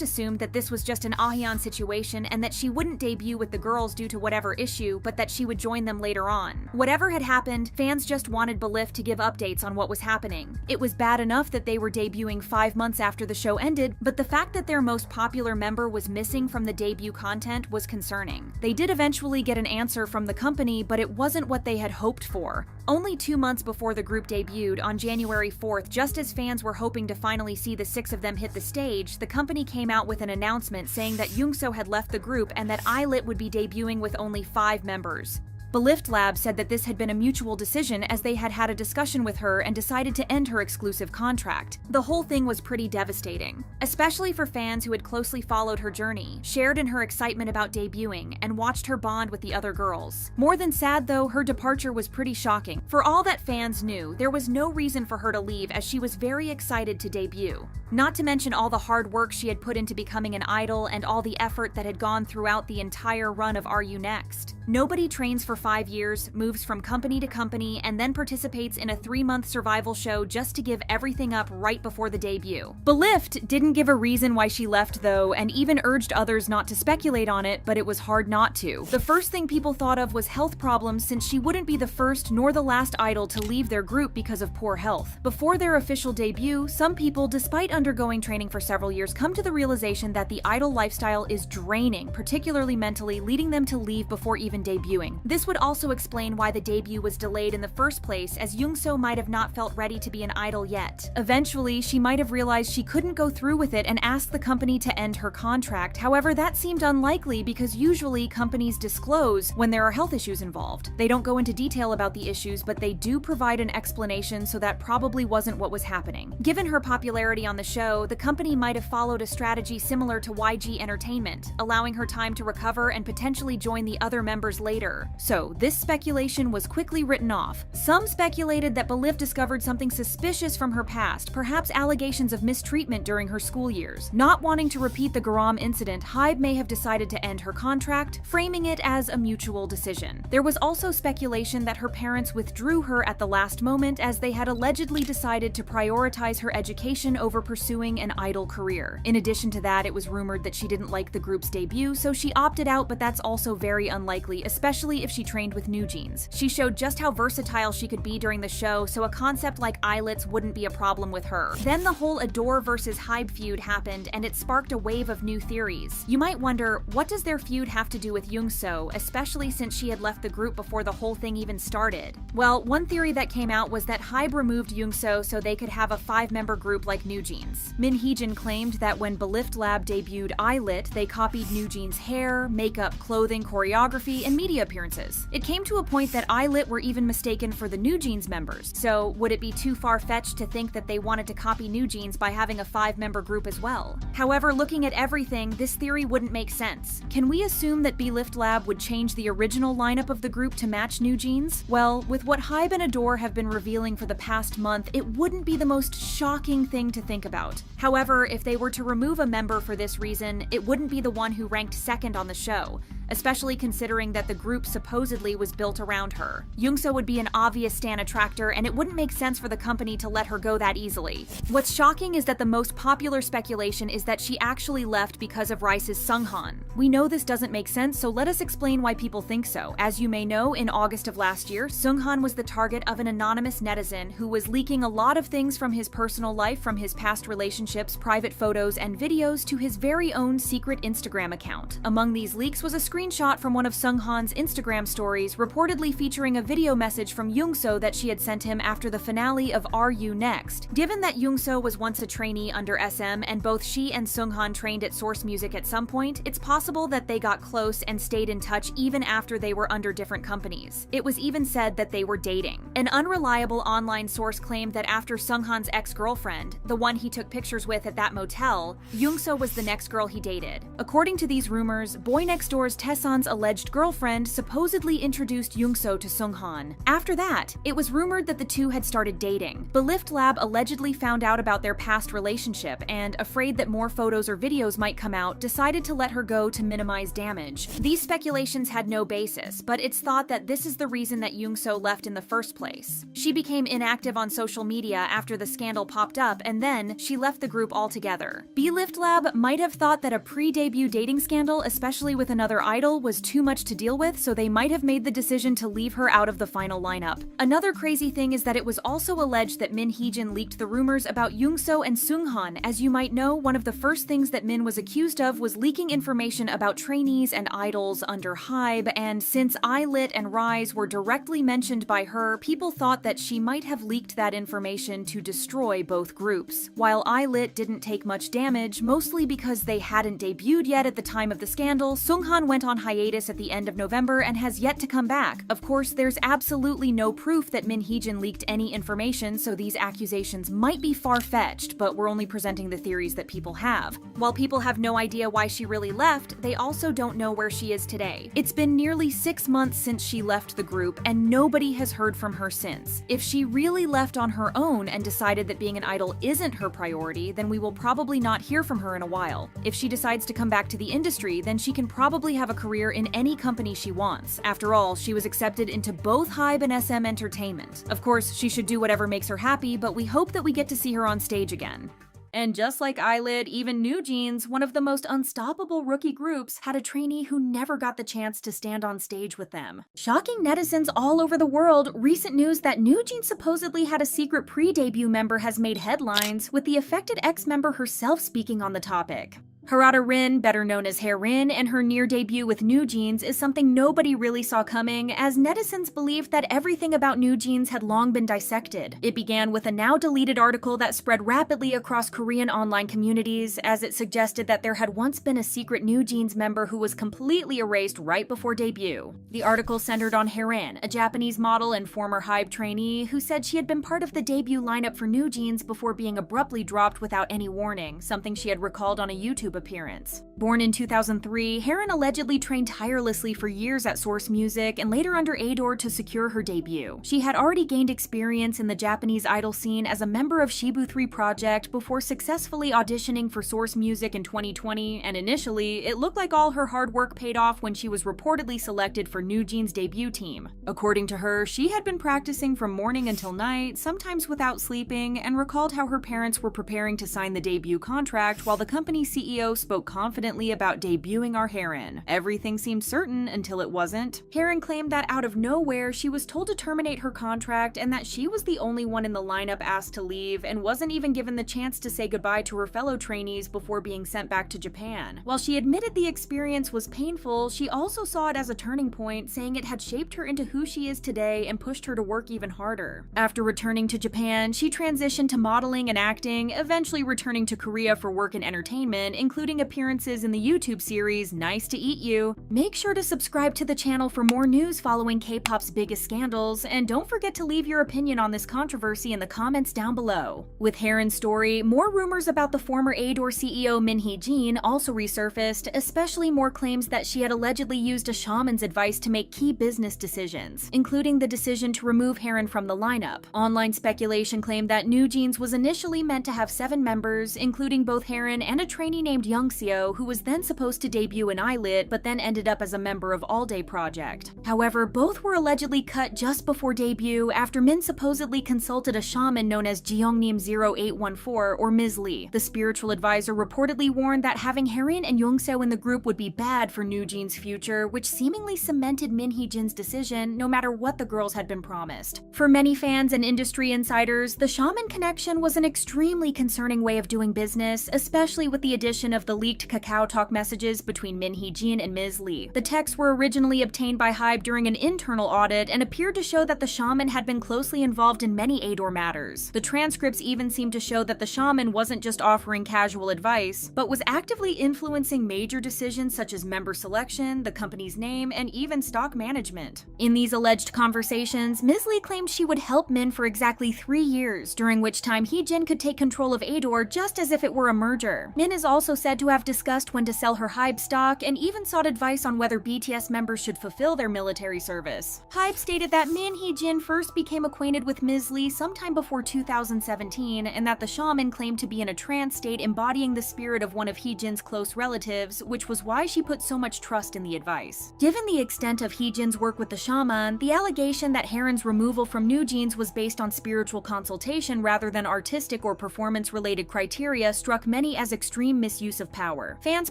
assumed that this was just an Ahyeon situation and that she wouldn't debut with the girls due to whatever issue, but that she would join them later on. Whatever had happened, fans just wanted BLACKPINK to give updates on what was happening. It was bad enough that they were debuting 5 months after the show ended, but the fact that their most popular member was missing from the debut content was concerning. They did eventually get an answer from the company, but it wasn't what they had hoped for. Only 2 months before the group debuted, on January 4th, just as fans were hoping to finally see the 6 of them hit the stage, the company came out with an announcement saying that Youngso had left the group and that ILLIT would be debuting with only 5 members. BLACKPINK said that this had been a mutual decision as they had had a discussion with her and decided to end her exclusive contract. The whole thing was pretty devastating, especially for fans who had closely followed her journey, shared in her excitement about debuting, and watched her bond with the other girls. More than sad though, her departure was pretty shocking. For all that fans knew, there was no reason for her to leave as she was very excited to debut. Not to mention all the hard work she had put into becoming an idol and all the effort that had gone throughout the entire run of Are You Next? Nobody trains for 5 years, moves from company to company, and then participates in a 3-month survival show just to give everything up right before the debut. BLACKPINK didn't give a reason why she left though, and even urged others not to speculate on it, but it was hard not to. The first thing people thought of was health problems, since she wouldn't be the first nor the last idol to leave their group because of poor health. Before their official debut, some people, despite undergoing training for several years, come to the realization that the idol lifestyle is draining, particularly mentally, leading them to leave before even debuting. This would also explain why the debut was delayed in the first place, as Youngso might have not felt ready to be an idol yet. Eventually, she might have realized she couldn't go through with it and asked the company to end her contract. However, that seemed unlikely because usually companies disclose when there are health issues involved. They don't go into detail about the issues, but they do provide an explanation, so that probably wasn't what was happening. Given her popularity on the show, the company might have followed a strategy similar to YG Entertainment, allowing her time to recover and potentially join the other members later. So, this speculation was quickly written off. Some speculated that BLACKPINK discovered something suspicious from her past, perhaps allegations of mistreatment during her school years. Not wanting to repeat the Garam incident, HYBE may have decided to end her contract, framing it as a mutual decision. There was also speculation that her parents withdrew her at the last moment, as they had allegedly decided to prioritize her education over pursuing an idol career. In addition to that, it was rumored that she didn't like the group's debut, so she opted out, but that's also very unlikely, especially if she trained with NewJeans. She showed just how versatile she could be during the show, so a concept like ILLIT's wouldn't be a problem with her. Then the whole Adore versus HYBE feud happened, and it sparked a wave of new theories. You might wonder, what does their feud have to do with Youngso, especially since she had left the group before the whole thing even started? Well, one theory that came out was that HYBE removed Youngso so they could have a 5-member group like NewJeans. Min Heejin claimed that when BLACKPINK debuted ILLIT, they copied NewJeans' hair, makeup, clothing, choreography, and media appearances. It came to a point that ILLIT were even mistaken for the NewJeans members, so would it be too far-fetched to think that they wanted to copy NewJeans by having a 5-member group as well? However, looking at everything, this theory wouldn't make sense. Can we assume that BLACKPINK would change the original lineup of the group to match NewJeans? Well, with what HYBE and Adore have been revealing for the past month, it wouldn't be the most shocking thing to think about. However, if they were to remove a member for this reason, it wouldn't be the one who ranked second on the show, especially considering that the group supposedly was built around her. Youngso would be an obvious stan attractor, and it wouldn't make sense for the company to let her go that easily. What's shocking is that the most popular speculation is that she actually left because of Rice's Sunghan. We know this doesn't make sense, so let us explain why people think so. As you may know, in August of last year, Sunghan was the target of an anonymous netizen who was leaking a lot of things from his personal life, from his past relationships, private photos, and videos to his very own secret Instagram account. Among these leaks was a screenshot from one of Sunghan's Instagram stories, reportedly featuring a video message from Youngso that she had sent him after the finale of Are You Next? Given that Youngso was once a trainee under SM and both she and Sunghan trained at Source Music at some point, it's possible that they got close and stayed in touch even after they were under different companies. It was even said that they were dating. An unreliable online source claimed that after Sunghan's ex-girlfriend, the one he he took pictures with at that motel, Youngso was the next girl he dated. According to these rumors, Boy Next Door's Taeson's alleged girlfriend supposedly introduced Youngso to Sunghan. After that, it was rumored that the two had started dating. BLACKPINK Lab allegedly found out about their past relationship and, afraid that more photos or videos might come out, decided to let her go to minimize damage. These speculations had no basis, but it's thought that this is the reason that Youngso left in the first place. She became inactive on social media after the scandal popped up, and then she left the group altogether. BLACKPINK Lab might have thought that a pre-debut dating scandal, especially with another idol, was too much to deal with, so they might have made the decision to leave her out of the final lineup. Another crazy thing is that it was also alleged that Min Heejin leaked the rumors about Youngso and Sunghan. As you might know, one of the first things that Min was accused of was leaking information about trainees and idols under HYBE, and since ILLIT and RISE were directly mentioned by her, people thought that she might have leaked that information to destroy both groups. While ILLIT didn't take much damage, mostly because they hadn't debuted yet at the time of the scandal, Sunghan went on hiatus at the end of November and has yet to come back. Of course, there's absolutely no proof that Min Heejin leaked any information, so these accusations might be far-fetched, but we're only presenting the theories that people have. While people have no idea why she really left, they also don't know where she is today. It's been nearly 6 months since she left the group, and nobody has heard from her since. If she really left on her own and decided that being an idol isn't her priority, then we will probably not hear from her in a while. If she decides to come back to the industry, then she can probably have a career in any company she wants. After all, she was accepted into both HYBE and SM Entertainment. Of course, she should do whatever makes her happy, but we hope that we get to see her on stage again. And just like ILLIT, even NewJeans, one of the most unstoppable rookie groups, had a trainee who never got the chance to stand on stage with them. Shocking netizens all over the world, recent news that NewJeans supposedly had a secret pre-debut member has made headlines, with the affected ex-member herself speaking on the topic. Harada Rin, better known as Haerin, and her near debut with NewJeans is something nobody really saw coming, as netizens believed that everything about NewJeans had long been dissected. It began with a now-deleted article that spread rapidly across Korean online communities, as it suggested that there had once been a secret NewJeans member who was completely erased right before debut. The article centered on Haerin, a Japanese model and former HYBE trainee, who said she had been part of the debut lineup for NewJeans before being abruptly dropped without any warning, something she had recalled on a YouTube appearance. Born in 2003, Haerin allegedly trained tirelessly for years at Source Music and later under A-DOR to secure her debut. She had already gained experience in the Japanese idol scene as a member of Shibu 3 Project before successfully auditioning for Source Music in 2020, and initially, it looked like all her hard work paid off when she was reportedly selected for NewJeans' debut team. According to her, she had been practicing from morning until night, sometimes without sleeping, and recalled how her parents were preparing to sign the debut contract while the company's CEO spoke confidently about debuting our Haerin. Everything seemed certain until it wasn't. Haerin claimed that out of nowhere, she was told to terminate her contract and that she was the only one in the lineup asked to leave and wasn't even given the chance to say goodbye to her fellow trainees before being sent back to Japan. While she admitted the experience was painful, she also saw it as a turning point, saying it had shaped her into who she is today and pushed her to work even harder. After returning to Japan, she transitioned to modeling and acting, eventually returning to Korea for work in entertainment, including appearances in the YouTube series Nice to Eat You. Make sure to subscribe to the channel for more news following K-pop's biggest scandals, and don't forget to leave your opinion on this controversy in the comments down below. With Haerin's story, more rumors about the former A-DOR CEO Min Heejin also resurfaced, especially more claims that she had allegedly used a shaman's advice to make key business decisions, including the decision to remove Haerin from the lineup. Online speculation claimed that NewJeans was initially meant to have 7 members, including both Haerin and a trainee named Youngseo, who was then supposed to debut in ILLIT, but then ended up as a member of I-DLE Project. However, both were allegedly cut just before debut after Min supposedly consulted a shaman known as Jeongnim 0814 or Ms. Lee. The spiritual advisor reportedly warned that having Haerin and Youngseo in the group would be bad for NewJeans' future, which seemingly cemented Min Heejin's decision no matter what the girls had been promised. For many fans and industry insiders, the shaman connection was an extremely concerning way of doing business, especially with the addition mention of the leaked Kakao Talk messages between Min Hee-jin and Ms. Lee. The texts were originally obtained by HYBE during an internal audit and appeared to show that the shaman had been closely involved in many I-DLE matters. The transcripts even seem to show that the shaman wasn't just offering casual advice, but was actively influencing major decisions such as member selection, the company's name, and even stock management. In these alleged conversations, Ms. Lee claimed she would help Min for exactly 3 years, during which time Hee-jin could take control of I-DLE just as if it were a merger. Min is also said to have discussed when to sell her HYBE stock and even sought advice on whether BTS members should fulfill their military service. HYBE stated that Min Hee-jin first became acquainted with Ms. Lee sometime before 2017 and that the shaman claimed to be in a trance state embodying the spirit of one of Hee-jin's close relatives, which was why she put so much trust in the advice. Given the extent of Hee-jin's work with the shaman, the allegation that Haren's removal from NewJeans was based on spiritual consultation rather than artistic or performance-related criteria struck many as extreme misuse of power. Fans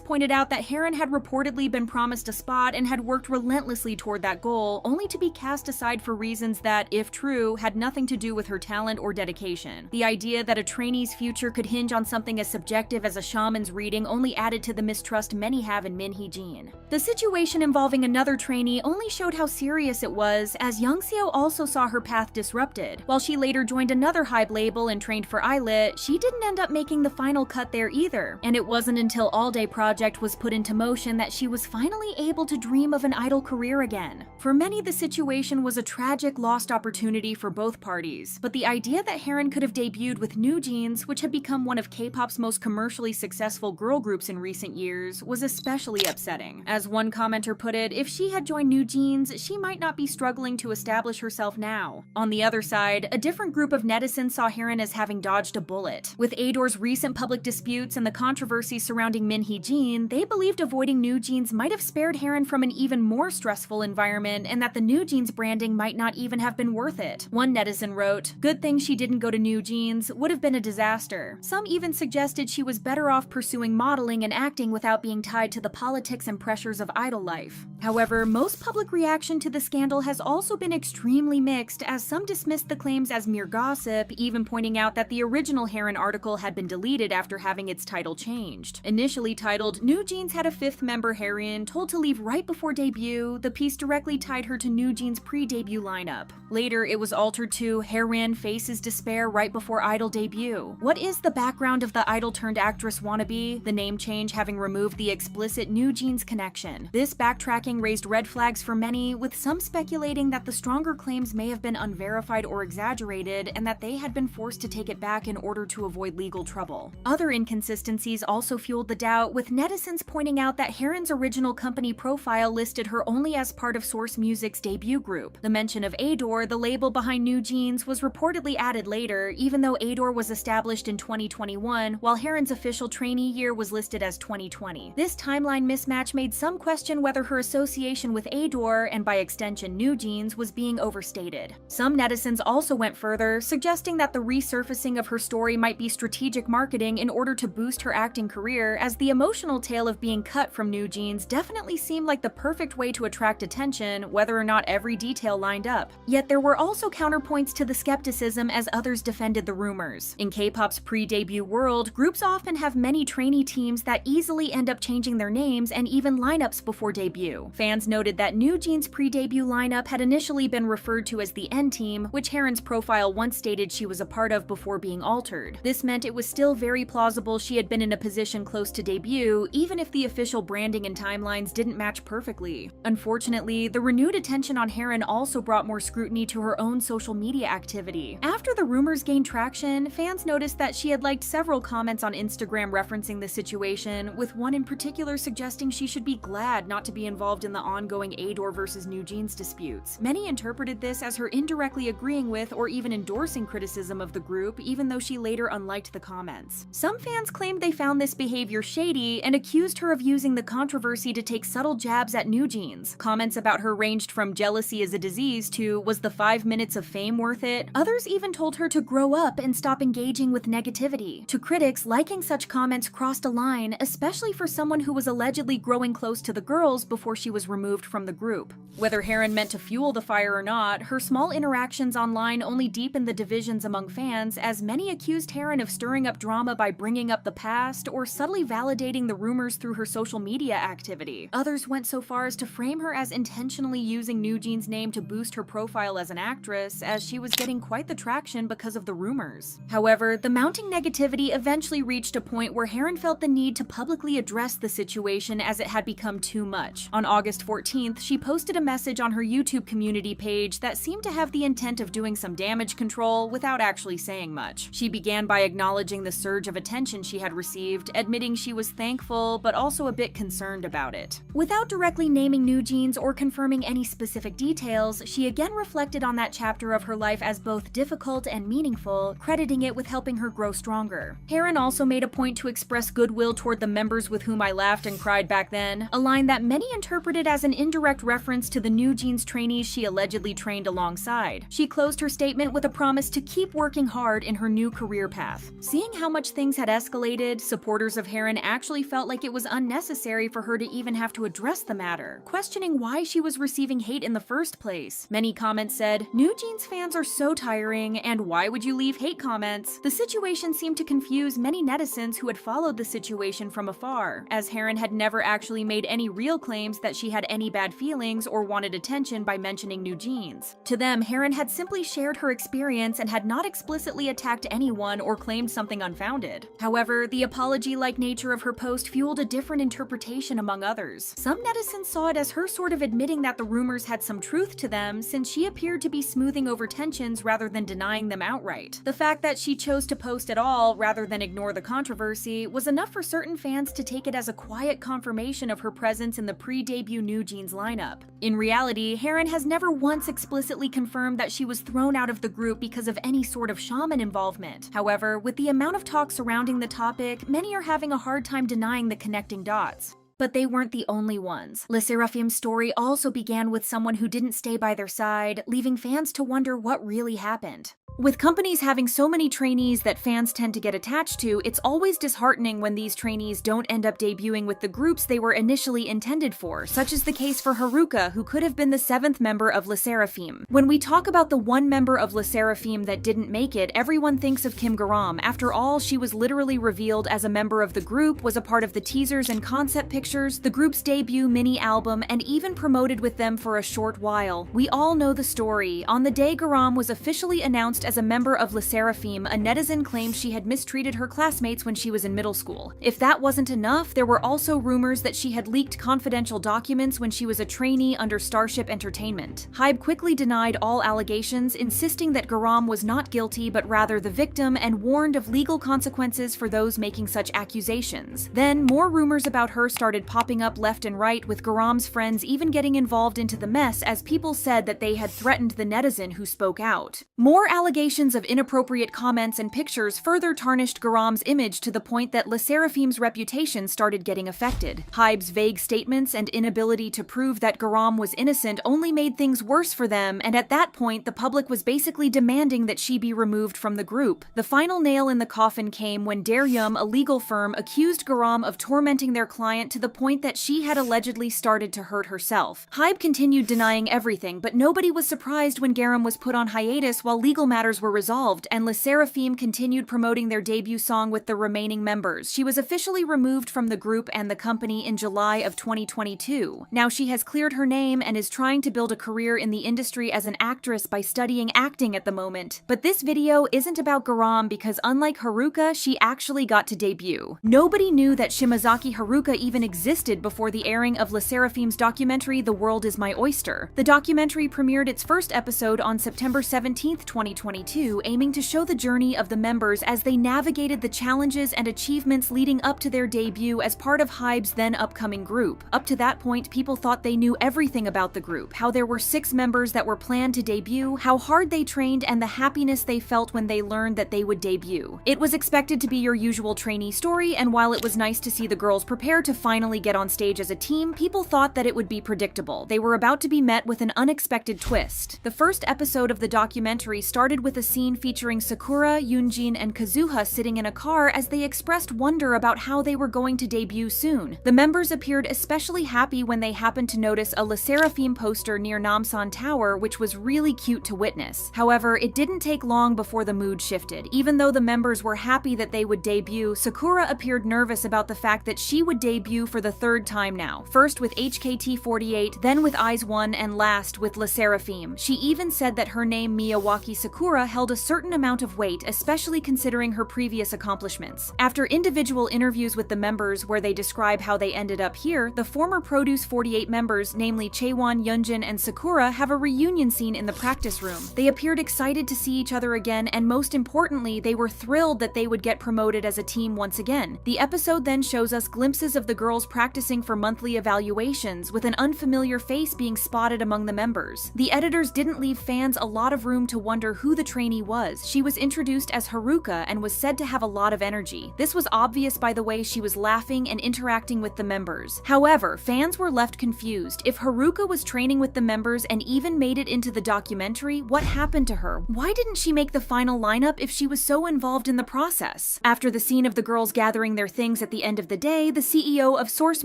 pointed out that Haren had reportedly been promised a spot and had worked relentlessly toward that goal, only to be cast aside for reasons that, if true, had nothing to do with her talent or dedication. The idea that a trainee's future could hinge on something as subjective as a shaman's reading only added to the mistrust many have in Min Hee-jin. The situation involving another trainee only showed how serious it was, as Youngseo also saw her path disrupted. While she later joined another HYBE label and trained for ILLIT, she didn't end up making the final cut there either, and it wasn't until All-Day Project was put into motion that she was finally able to dream of an idol career again. For many, the situation was a tragic lost opportunity for both parties, but the idea that Haren could have debuted with NewJeans, which had become one of K-pop's most commercially successful girl groups in recent years, was especially upsetting. As one commenter put it, if she had joined NewJeans, she might not be struggling to establish herself now. On the other side, a different group of netizens saw Haren as having dodged a bullet. With I-DLE's recent public disputes and the controversy surrounding Min Hee-jin, they believed avoiding NewJeans might have spared Haren from an even more stressful environment and that the NewJeans branding might not even have been worth it. One netizen wrote, "Good thing she didn't go to NewJeans, would have been a disaster." Some even suggested she was better off pursuing modeling and acting without being tied to the politics and pressures of idol life. However, most public reaction to the scandal has also been extremely mixed, as some dismissed the claims as mere gossip, even pointing out that the original Haren article had been deleted after having its title changed. Initially titled, "NewJeans had a fifth member, Haren, told to leave right before debut," the piece directly tied her to NewJeans' pre-debut lineup. Later, it was altered to "Haren faces despair right before idol debut." What is the background of the idol-turned-actress wannabe, the name change having removed the explicit NewJeans connection? This backtracking raised red flags for many, with some speculating that the stronger claims may have been unverified or exaggerated, and that they had been forced to take it back in order to avoid legal trouble. Other inconsistencies also fueled the doubt, with netizens pointing out that Haren's original company profile listed her only as part of Source Music's debut group. The mention of I-DLE, the label behind NewJeans, was reportedly added later, even though I-DLE was established in 2021, while Haren's official trainee year was listed as 2020. This timeline mismatch made some question whether her association with I-DLE, and by extension NewJeans, was being overstated. Some netizens also went further, suggesting that the resurfacing of her story might be strategic marketing in order to boost her acting career, as the emotional tale of being cut from NewJeans definitely seemed like the perfect way to attract attention, whether or not every detail lined up. Yet there were also counterpoints to the skepticism, as others defended the rumors. In K-pop's pre-debut world, groups often have many trainee teams that easily end up changing their names and even lineups before debut. Fans noted that NewJeans' pre-debut lineup had initially been referred to as the N Team, which Haren's profile once stated she was a part of before being altered. This meant it was still very plausible she had been in a position close to debut, even if the official branding and timelines didn't match perfectly. Unfortunately, the renewed attention on Haren also brought more scrutiny to her own social media activity. After the rumors gained traction, fans noticed that she had liked several comments on Instagram referencing the situation, with one in particular suggesting she should be glad not to be involved in the ongoing I-DLE versus NewJeans disputes. Many interpreted this as her indirectly agreeing with or even endorsing criticism of the group, even though she later unliked the comments. Some fans claimed they found this behavior shady and accused her of using the controversy to take subtle jabs at NewJeans. Comments about her ranged from "jealousy is a disease" to "was the 5 minutes of fame worth it?" Others even told her to grow up and stop engaging with negativity. To critics, liking such comments crossed a line, especially for someone who was allegedly growing close to the girls before she was removed from the group. Whether Haren meant to fuel the fire or not, her small interactions online only deepened the divisions among fans, as many accused Haren of stirring up drama by bringing up the past or subtly validating the rumors through her social media activity. Others went so far as to frame her as intentionally using NewJeans' name to boost her profile as an actress, as she was getting quite the traction because of the rumors. However, the mounting negativity eventually reached a point where Haron felt the need to publicly address the situation as it had become too much. On August 14th, she posted a message on her YouTube community page that seemed to have the intent of doing some damage control without actually saying much. She began by acknowledging the surge of attention she had received, admitting she was thankful but also a bit concerned about it. Without directly naming NewJeans or confirming any specific details, she again reflected on that chapter of her life as both difficult and meaningful, crediting it with helping her grow stronger. Haron also made a point to express goodwill toward the members with whom I laughed and cried back then, a line that many interpreted as an indirect reference to the NewJeans trainees she allegedly trained alongside. She closed her statement with a promise to keep working hard in her new career path. Seeing how much things had escalated, supporters of Haron actually felt like it was unnecessary for her to even have to address the matter, questioning why she was receiving hate in the first place. Many comments said, "NewJeans fans are so tiring, and why would you leave hate comments?" The situation seemed to confuse many netizens who had followed the situation from afar, as Haron had never actually made any real claims that she had any bad feelings or wanted attention by mentioning NewJeans. To them, Haron had simply shared her experience and had not explicitly attacked anyone or claimed something unfounded. However, the apology-like nature of her post fueled a different interpretation among others. Some netizens saw it as her sort of admitting that the rumors had some truth to them, since she appeared to be smoothing over tensions rather than denying them outright. The fact that she chose to post at all rather than ignore the controversy was enough for certain fans to take it as a quiet confirmation of her presence in the pre-debut NewJeans lineup. In reality, Haron has never once explicitly confirmed that she was thrown out of the group because of any sort of shaman involvement. However, with the amount of talk surrounding the topic, many are having a hard time denying the connecting dots. But they weren't the only ones. SSERAFIM's story also began with someone who didn't stay by their side, leaving fans to wonder what really happened. With companies having so many trainees that fans tend to get attached to, it's always disheartening when these trainees don't end up debuting with the groups they were initially intended for, such as the case for Haruka, who could have been the 7th member of SSERAFIM. When we talk about the one member of SSERAFIM that didn't make it, everyone thinks of Kim Garam. After all, she was literally revealed as a member of the group, was a part of the teasers and concept pictures, the group's debut mini-album, and even promoted with them for a short while. We all know the story. On the day Garam was officially announced as a member of SSERAFIM, a netizen claimed she had mistreated her classmates when she was in middle school. If that wasn't enough, there were also rumors that she had leaked confidential documents when she was a trainee under Starship Entertainment. HYBE quickly denied all allegations, insisting that Garam was not guilty but rather the victim, and warned of legal consequences for those making such accusations. Then, more rumors about her started popping up left and right, with Garam's friends even getting involved into the mess as people said that they had threatened the netizen who spoke out. More allegations of inappropriate comments and pictures further tarnished Garam's image to the point that SSERAFIM's reputation started getting affected. HYBE's vague statements and inability to prove that Garam was innocent only made things worse for them, and at that point the public was basically demanding that she be removed from the group. The final nail in the coffin came when Daryum, a legal firm, accused Garam of tormenting their client to the point that she had allegedly started to hurt herself. HYBE continued denying everything, but nobody was surprised when Garam was put on hiatus while legal matters were resolved, and SSERAFIM continued promoting their debut song with the remaining members. She was officially removed from the group and the company in July of 2022. Now she has cleared her name and is trying to build a career in the industry as an actress by studying acting at the moment. But this video isn't about Garam because unlike Haruka, she actually got to debut. Nobody knew that Shimazaki Haruka even existed before the airing of SSERAFIM's documentary The World Is My Oyster. The documentary premiered its first episode on September 17th, 2022, aiming to show the journey of the members as they navigated the challenges and achievements leading up to their debut as part of HYBE's then upcoming group. Up to that point, people thought they knew everything about the group, how there were 6 members that were planned to debut, how hard they trained, and the happiness they felt when they learned that they would debut. It was expected to be your usual trainee story, and while it was nice to see the girls prepare to finally finally get on stage as a team, people thought that it would be predictable. They were about to be met with an unexpected twist. The first episode of the documentary started with a scene featuring Sakura, Yoonjin, and Kazuha sitting in a car as they expressed wonder about how they were going to debut soon. The members appeared especially happy when they happened to notice a SSERAFIM poster near Namsan Tower, which was really cute to witness. However, it didn't take long before the mood shifted. Even though the members were happy that they would debut, Sakura appeared nervous about the fact that she would debut for the third time now. First with HKT48, then with IZ*ONE, and last with SSERAFIM. She even said that her name Miyawaki Sakura held a certain amount of weight, especially considering her previous accomplishments. After individual interviews with the members where they describe how they ended up here, the former Produce 48 members, namely Chaewon, Yeonjun, and Sakura, have a reunion scene in the practice room. They appeared excited to see each other again, and most importantly, they were thrilled that they would get promoted as a team once again. The episode then shows us glimpses of the girls practicing for monthly evaluations, with an unfamiliar face being spotted among the members. The editors didn't leave fans a lot of room to wonder who the trainee was. She was introduced as Haruka and was said to have a lot of energy. This was obvious by the way she was laughing and interacting with the members. However, fans were left confused. If Haruka was training with the members and even made it into the documentary, what happened to her? Why didn't she make the final lineup if she was so involved in the process? After the scene of the girls gathering their things at the end of the day, the CEO of Source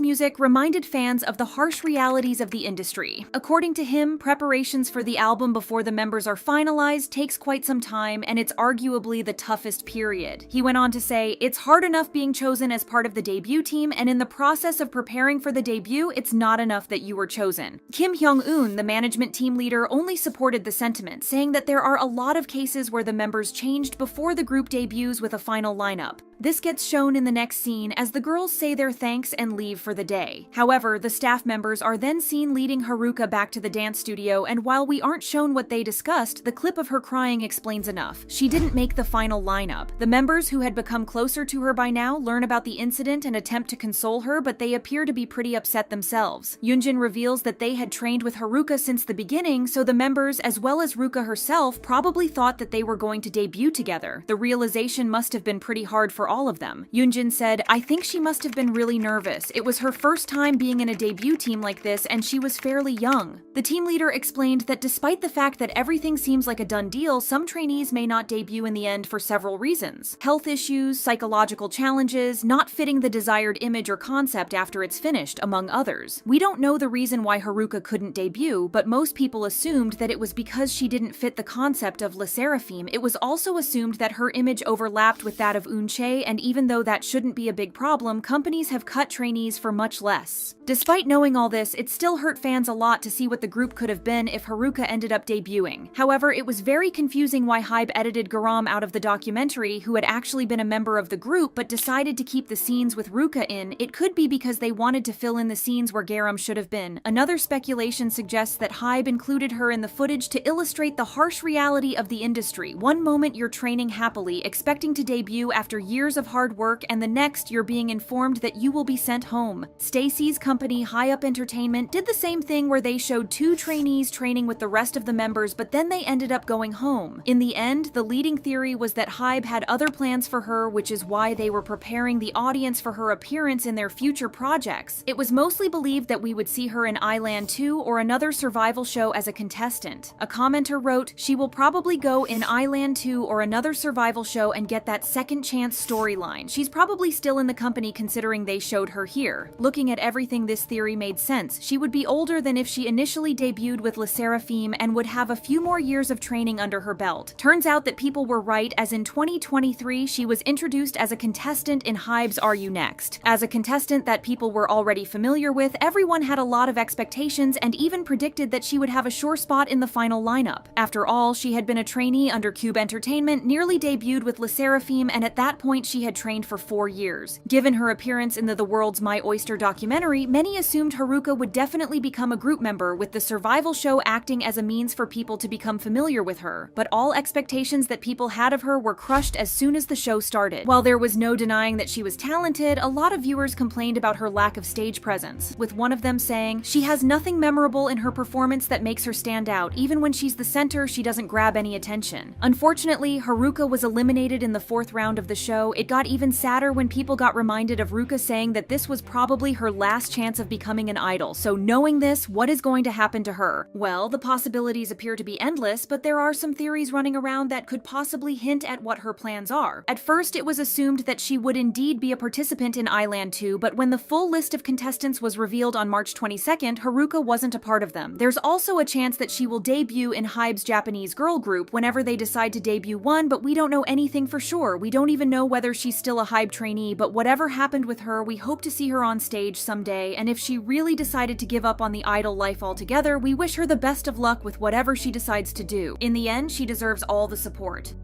Music reminded fans of the harsh realities of the industry. According to him, preparations for the album before the members are finalized takes quite some time, and it's arguably the toughest period. He went on to say, "It's hard enough being chosen as part of the debut team, and in the process of preparing for the debut, it's not enough that you were chosen." Kim Hyung-eun, the management team leader, only supported the sentiment, saying that there are a lot of cases where the members changed before the group debuts with a final lineup. This gets shown in the next scene as the girls say their thanks and leave for the day. However, the staff members are then seen leading Haruka back to the dance studio, and while we aren't shown what they discussed, the clip of her crying explains enough. She didn't make the final lineup. The members, who had become closer to her by now, learn about the incident and attempt to console her, but they appear to be pretty upset themselves. Yoonjin reveals that they had trained with Haruka since the beginning, so the members, as well as Ruka herself, probably thought that they were going to debut together. The realization must have been pretty hard for all of them. Yoonjin said, "I think she must have been really nervous. It was her first time being in a debut team like this, and she was fairly young." The team leader explained that despite the fact that everything seems like a done deal, some trainees may not debut in the end for several reasons. Health issues, psychological challenges, not fitting the desired image or concept after it's finished, among others. We don't know the reason why Haruka couldn't debut, but most people assumed that it was because she didn't fit the concept of SSERAFIM. It was also assumed that her image overlapped with that of Eunchae, and even though that shouldn't be a big problem, companies have cut trainees for much less. Despite knowing all this, it still hurt fans a lot to see what the group could have been if Haruka ended up debuting. However, it was very confusing why HYBE edited Garam out of the documentary, who had actually been a member of the group but decided to keep the scenes with Ruka in. It could be because they wanted to fill in the scenes where Garam should have been. Another speculation suggests that HYBE included her in the footage to illustrate the harsh reality of the industry. One moment you're training happily, expecting to debut after years of hard work, and the next you're being informed that you will be sent home. Stacey's company, High Up Entertainment, did the same thing where they showed two trainees training with the rest of the members, but then they ended up going home. In the end, the leading theory was that HYBE had other plans for her, which is why they were preparing the audience for her appearance in their future projects. It was mostly believed that we would see her in I-LAND 2 or another survival show as a contestant. A commenter wrote, "She will probably go in I-LAND 2 or another survival show and get that second chance storyline. She's probably still in the company considering they showed her here." Looking at everything, this theory made sense. She would be older than if she initially debuted with SSERAFIM and would have a few more years of training under her belt. Turns out that people were right, as in 2023 she was introduced as a contestant in HYBE's Are You Next? As a contestant that people were already familiar with, everyone had a lot of expectations and even predicted that she would have a sure spot in the final lineup. After all, she had been a trainee under Cube Entertainment, nearly debuted with SSERAFIM, and at that point she had trained for 4 years. Given her appearance in the World's My Oyster documentary, many assumed Haruka would definitely become a group member, with the survival show acting as a means for people to become familiar with her. But all expectations that people had of her were crushed as soon as the show started. While there was no denying that she was talented, a lot of viewers complained about her lack of stage presence, with one of them saying, "She has nothing memorable in her performance that makes her stand out. Even when she's the center, she doesn't grab any attention." Unfortunately, Haruka was eliminated in the 4th round of the show. it got even sadder when people got reminded of Ruka saying that this was probably her last chance of becoming an idol. So knowing this, what is going to happen to her? Well, the possibilities appear to be endless, but there are some theories running around that could possibly hint at what her plans are. At first, it was assumed that she would indeed be a participant in I-LAND 2, but when the full list of contestants was revealed on March 22nd, Haruka wasn't a part of them. There's also a chance that she will debut in HYBE's Japanese girl group whenever they decide to debut one, but we don't know anything for sure. We don't even know whether she's still a HYBE trainee, but whatever happened with her, we hope to see her on stage someday, and if she really decided to give up on the idol life altogether, we wish her the best of luck with whatever she decides to do. In the end, she deserves all the support.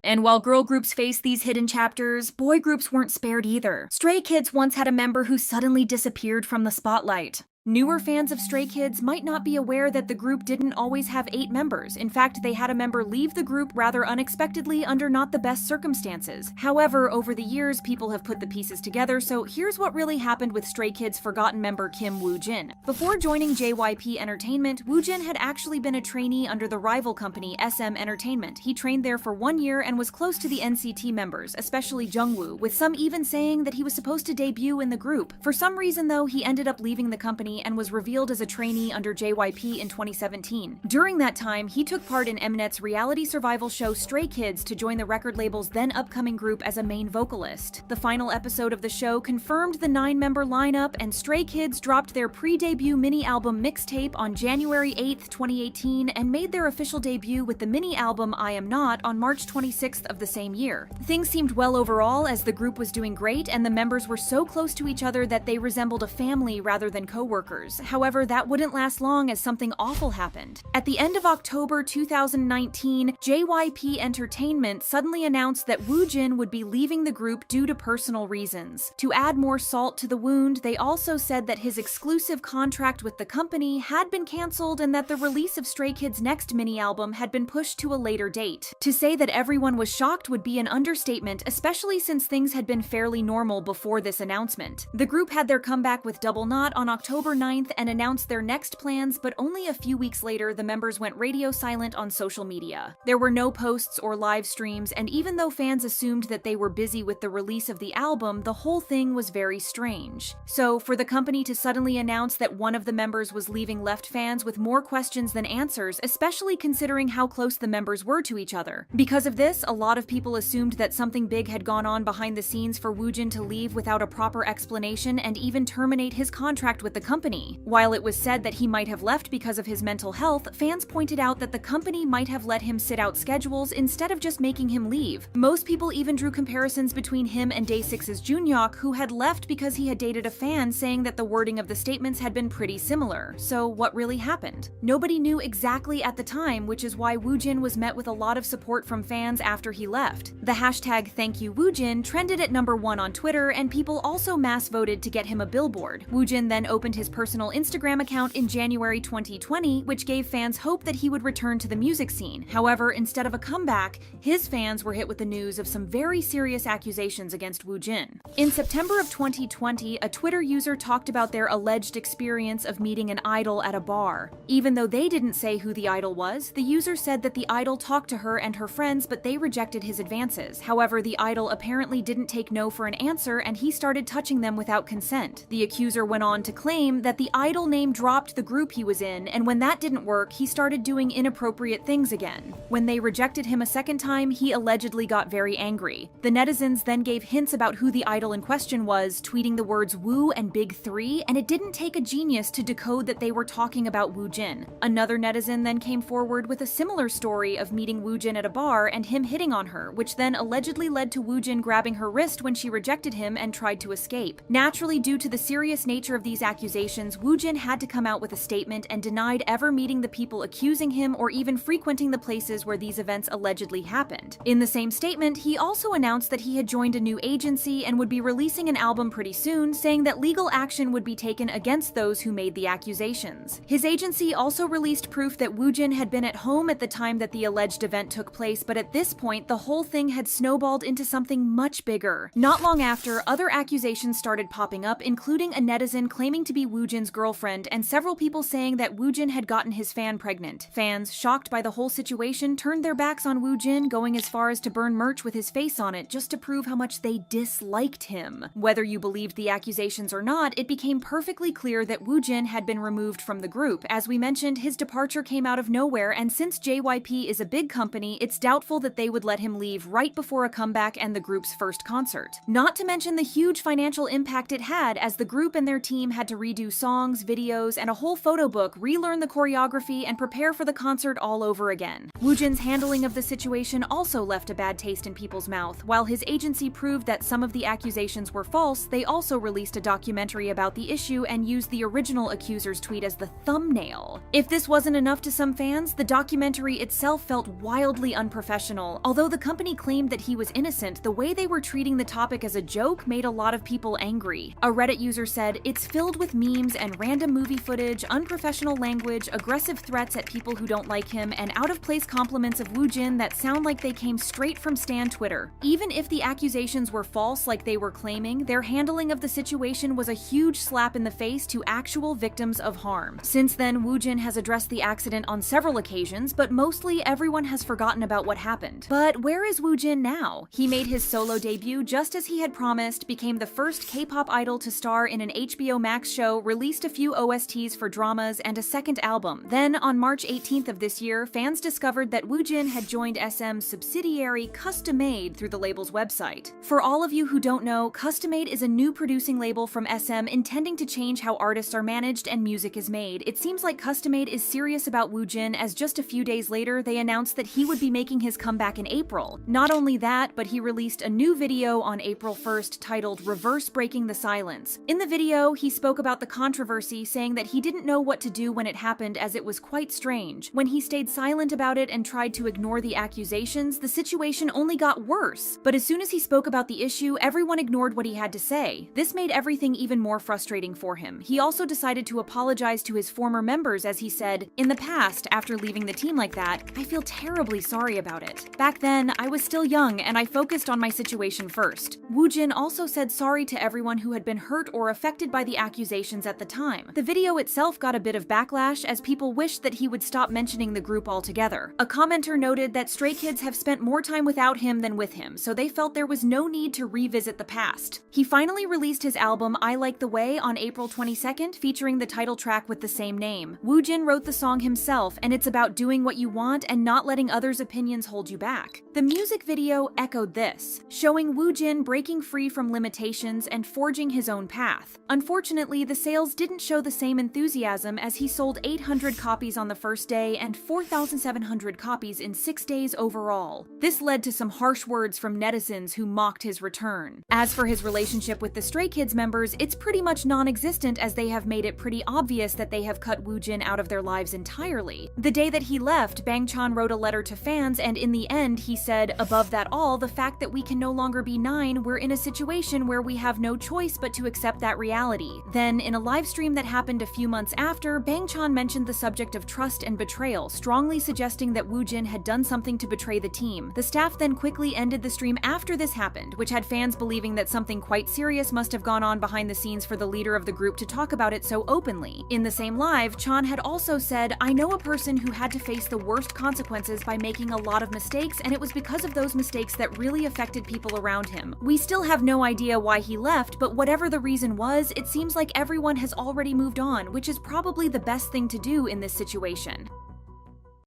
And while girl groups face these hidden chapters, boy groups weren't spared either. Stray Kids once had a member who suddenly disappeared from the spotlight. Newer fans of Stray Kids might not be aware that the group didn't always have 8 members. In fact, they had a member leave the group rather unexpectedly under not the best circumstances. However, over the years, people have put the pieces together, so here's what really happened with Stray Kids' forgotten member Kim Woo-jin. Before joining JYP Entertainment, Woo-jin had actually been a trainee under the rival company SM Entertainment. He trained there for 1 year and was close to the NCT members, especially Jungwoo, with some even saying that he was supposed to debut in the group. For some reason though, he ended up leaving the company and was revealed as a trainee under JYP in 2017. During that time, he took part in Mnet's reality survival show Stray Kids to join the record label's then upcoming group as a main vocalist. The final episode of the show confirmed the 9-member lineup, and Stray Kids dropped their pre-debut mini-album mixtape on January 8th, 2018, and made their official debut with the mini-album I Am Not on March 26th of the same year. Things seemed well overall as the group was doing great, and the members were so close to each other that they resembled a family rather than co-workers. However, that wouldn't last long as something awful happened. At the end of October 2019, JYP Entertainment suddenly announced that Woo-jin would be leaving the group due to personal reasons. To add more salt to the wound, they also said that his exclusive contract with the company had been cancelled and that the release of Stray Kids' next mini-album had been pushed to a later date. To say that everyone was shocked would be an understatement, especially since things had been fairly normal before this announcement. The group had their comeback with Double Knot on October 9th and announced their next plans, but only a few weeks later, the members went radio silent on social media. There were no posts or live streams, and even though fans assumed that they were busy with the release of the album, the whole thing was very strange. So, for the company to suddenly announce that one of the members was leaving left fans with more questions than answers, especially considering how close the members were to each other. Because of this, a lot of people assumed that something big had gone on behind the scenes for Woo-jin to leave without a proper explanation and even terminate his contract with the company. While it was said that he might have left because of his mental health, fans pointed out that the company might have let him sit out schedules instead of just making him leave. Most people even drew comparisons between him and Day6's Junhyuk, who had left because he had dated a fan, saying that the wording of the statements had been pretty similar. So what really happened? Nobody knew exactly at the time, which is why Woo-jin was met with a lot of support from fans after he left. The hashtag #ThankYouWoo-jin trended at #1 on Twitter, and people also mass voted to get him a billboard. Woo-jin then opened his personal Instagram account in January 2020, which gave fans hope that he would return to the music scene. However, instead of a comeback, his fans were hit with the news of some very serious accusations against Woo-jin. In September of 2020, a Twitter user talked about their alleged experience of meeting an idol at a bar. Even though they didn't say who the idol was, the user said that the idol talked to her and her friends, but they rejected his advances. However, the idol apparently didn't take no for an answer, and he started touching them without consent. The accuser went on to claim that the idol name dropped the group he was in, and when that didn't work, he started doing inappropriate things again. When they rejected him a second time, he allegedly got very angry. The netizens then gave hints about who the idol in question was, tweeting the words Woo and Big 3, and it didn't take a genius to decode that they were talking about Woo-jin. Another netizen then came forward with a similar story of meeting Woo-jin at a bar and him hitting on her, which then allegedly led to Woo-jin grabbing her wrist when she rejected him and tried to escape. Naturally, due to the serious nature of these accusations, Woo-jin had to come out with a statement and denied ever meeting the people accusing him or even frequenting the places where these events allegedly happened. In the same statement, he also announced that he had joined a new agency and would be releasing an album pretty soon, saying that legal action would be taken against those who made the accusations. His agency also released proof that Woo-jin had been at home at the time that the alleged event took place, but at this point, the whole thing had snowballed into something much bigger. Not long after, other accusations started popping up, including a netizen claiming to be Woojin's girlfriend, and several people saying that Woojin had gotten his fan pregnant. Fans, shocked by the whole situation, turned their backs on Woojin, going as far as to burn merch with his face on it just to prove how much they disliked him. Whether you believed the accusations or not, it became perfectly clear that Woojin had been removed from the group. As we mentioned, his departure came out of nowhere, and since JYP is a big company, it's doubtful that they would let him leave right before a comeback and the group's first concert. Not to mention the huge financial impact it had, as the group and their team had to redo songs, videos, and a whole photo book, relearn the choreography, and prepare for the concert all over again. Woojin's handling of the situation also left a bad taste in people's mouth. While his agency proved that some of the accusations were false, they also released a documentary about the issue and used the original accuser's tweet as the thumbnail. If this wasn't enough to some fans, the documentary itself felt wildly unprofessional. Although the company claimed that he was innocent, the way they were treating the topic as a joke made a lot of people angry. A Reddit user said, "It's filled with memes and random movie footage, unprofessional language, aggressive threats at people who don't like him, and out-of-place compliments of Woojin that sound like they came straight from Stan Twitter. Even if the accusations were false like they were claiming, their handling of the situation was a huge slap in the face to actual victims of harm." Since then, Woojin has addressed the accident on several occasions, but mostly everyone has forgotten about what happened. But where is Woojin now? He made his solo debut just as he had promised, became the first K-pop idol to star in an HBO Max show, released a few OSTs for dramas, and a second album. Then, on March 18th of this year, fans discovered that Woojin had joined SM's subsidiary Custom Made through the label's website. For all of you who don't know, Custom Made is a new producing label from SM intending to change how artists are managed and music is made. It seems like Custom Made is serious about Woojin, as just a few days later they announced that he would be making his comeback in April. Not only that, but he released a new video on April 1st titled "Reverse Breaking the Silence." In the video, he spoke about the controversy, saying that he didn't know what to do when it happened as it was quite strange. When he stayed silent about it and tried to ignore the accusations, the situation only got worse. But as soon as he spoke about the issue, everyone ignored what he had to say. This made everything even more frustrating for him. He also decided to apologize to his former members, as he said, "In the past, after leaving the team like that, I feel terribly sorry about it. Back then, I was still young and I focused on my situation first." Woojin also said sorry to everyone who had been hurt or affected by the accusations at the time. The video itself got a bit of backlash, as people wished that he would stop mentioning the group altogether. A commenter noted that Stray Kids have spent more time without him than with him, so they felt there was no need to revisit the past. He finally released his album I Like the Way on April 22nd, featuring the title track with the same name. Woojin wrote the song himself, and it's about doing what you want and not letting others' opinions hold you back. The music video echoed this, showing Woojin breaking free from limitations and forging his own path. Unfortunately, the sales didn't show the same enthusiasm, as he sold 800 copies on the first day and 4,700 copies in 6 days overall. This led to some harsh words from netizens who mocked his return. As for his relationship with the Stray Kids members, it's pretty much non-existent, as they have made it pretty obvious that they have cut Woojin out of their lives entirely. The day that he left, Bang Chan wrote a letter to fans, and in the end he said, "Above that all, the fact that we can no longer be 9, we're in a situation where we have no choice but to accept that reality." Then, in a live stream that happened a few months after, Bang Chan mentioned the subject of trust and betrayal, strongly suggesting that Woojin had done something to betray the team. The staff then quickly ended the stream after this happened, which had fans believing that something quite serious must have gone on behind the scenes for the leader of the group to talk about it so openly. In the same live, Chan had also said, "I know a person who had to face the worst consequences by making a lot of mistakes, and it was because of those mistakes that really affected people around him. We still have no idea why he left, but whatever the reason was, it seems like everyone has already moved on, which is probably the best thing to do in this situation."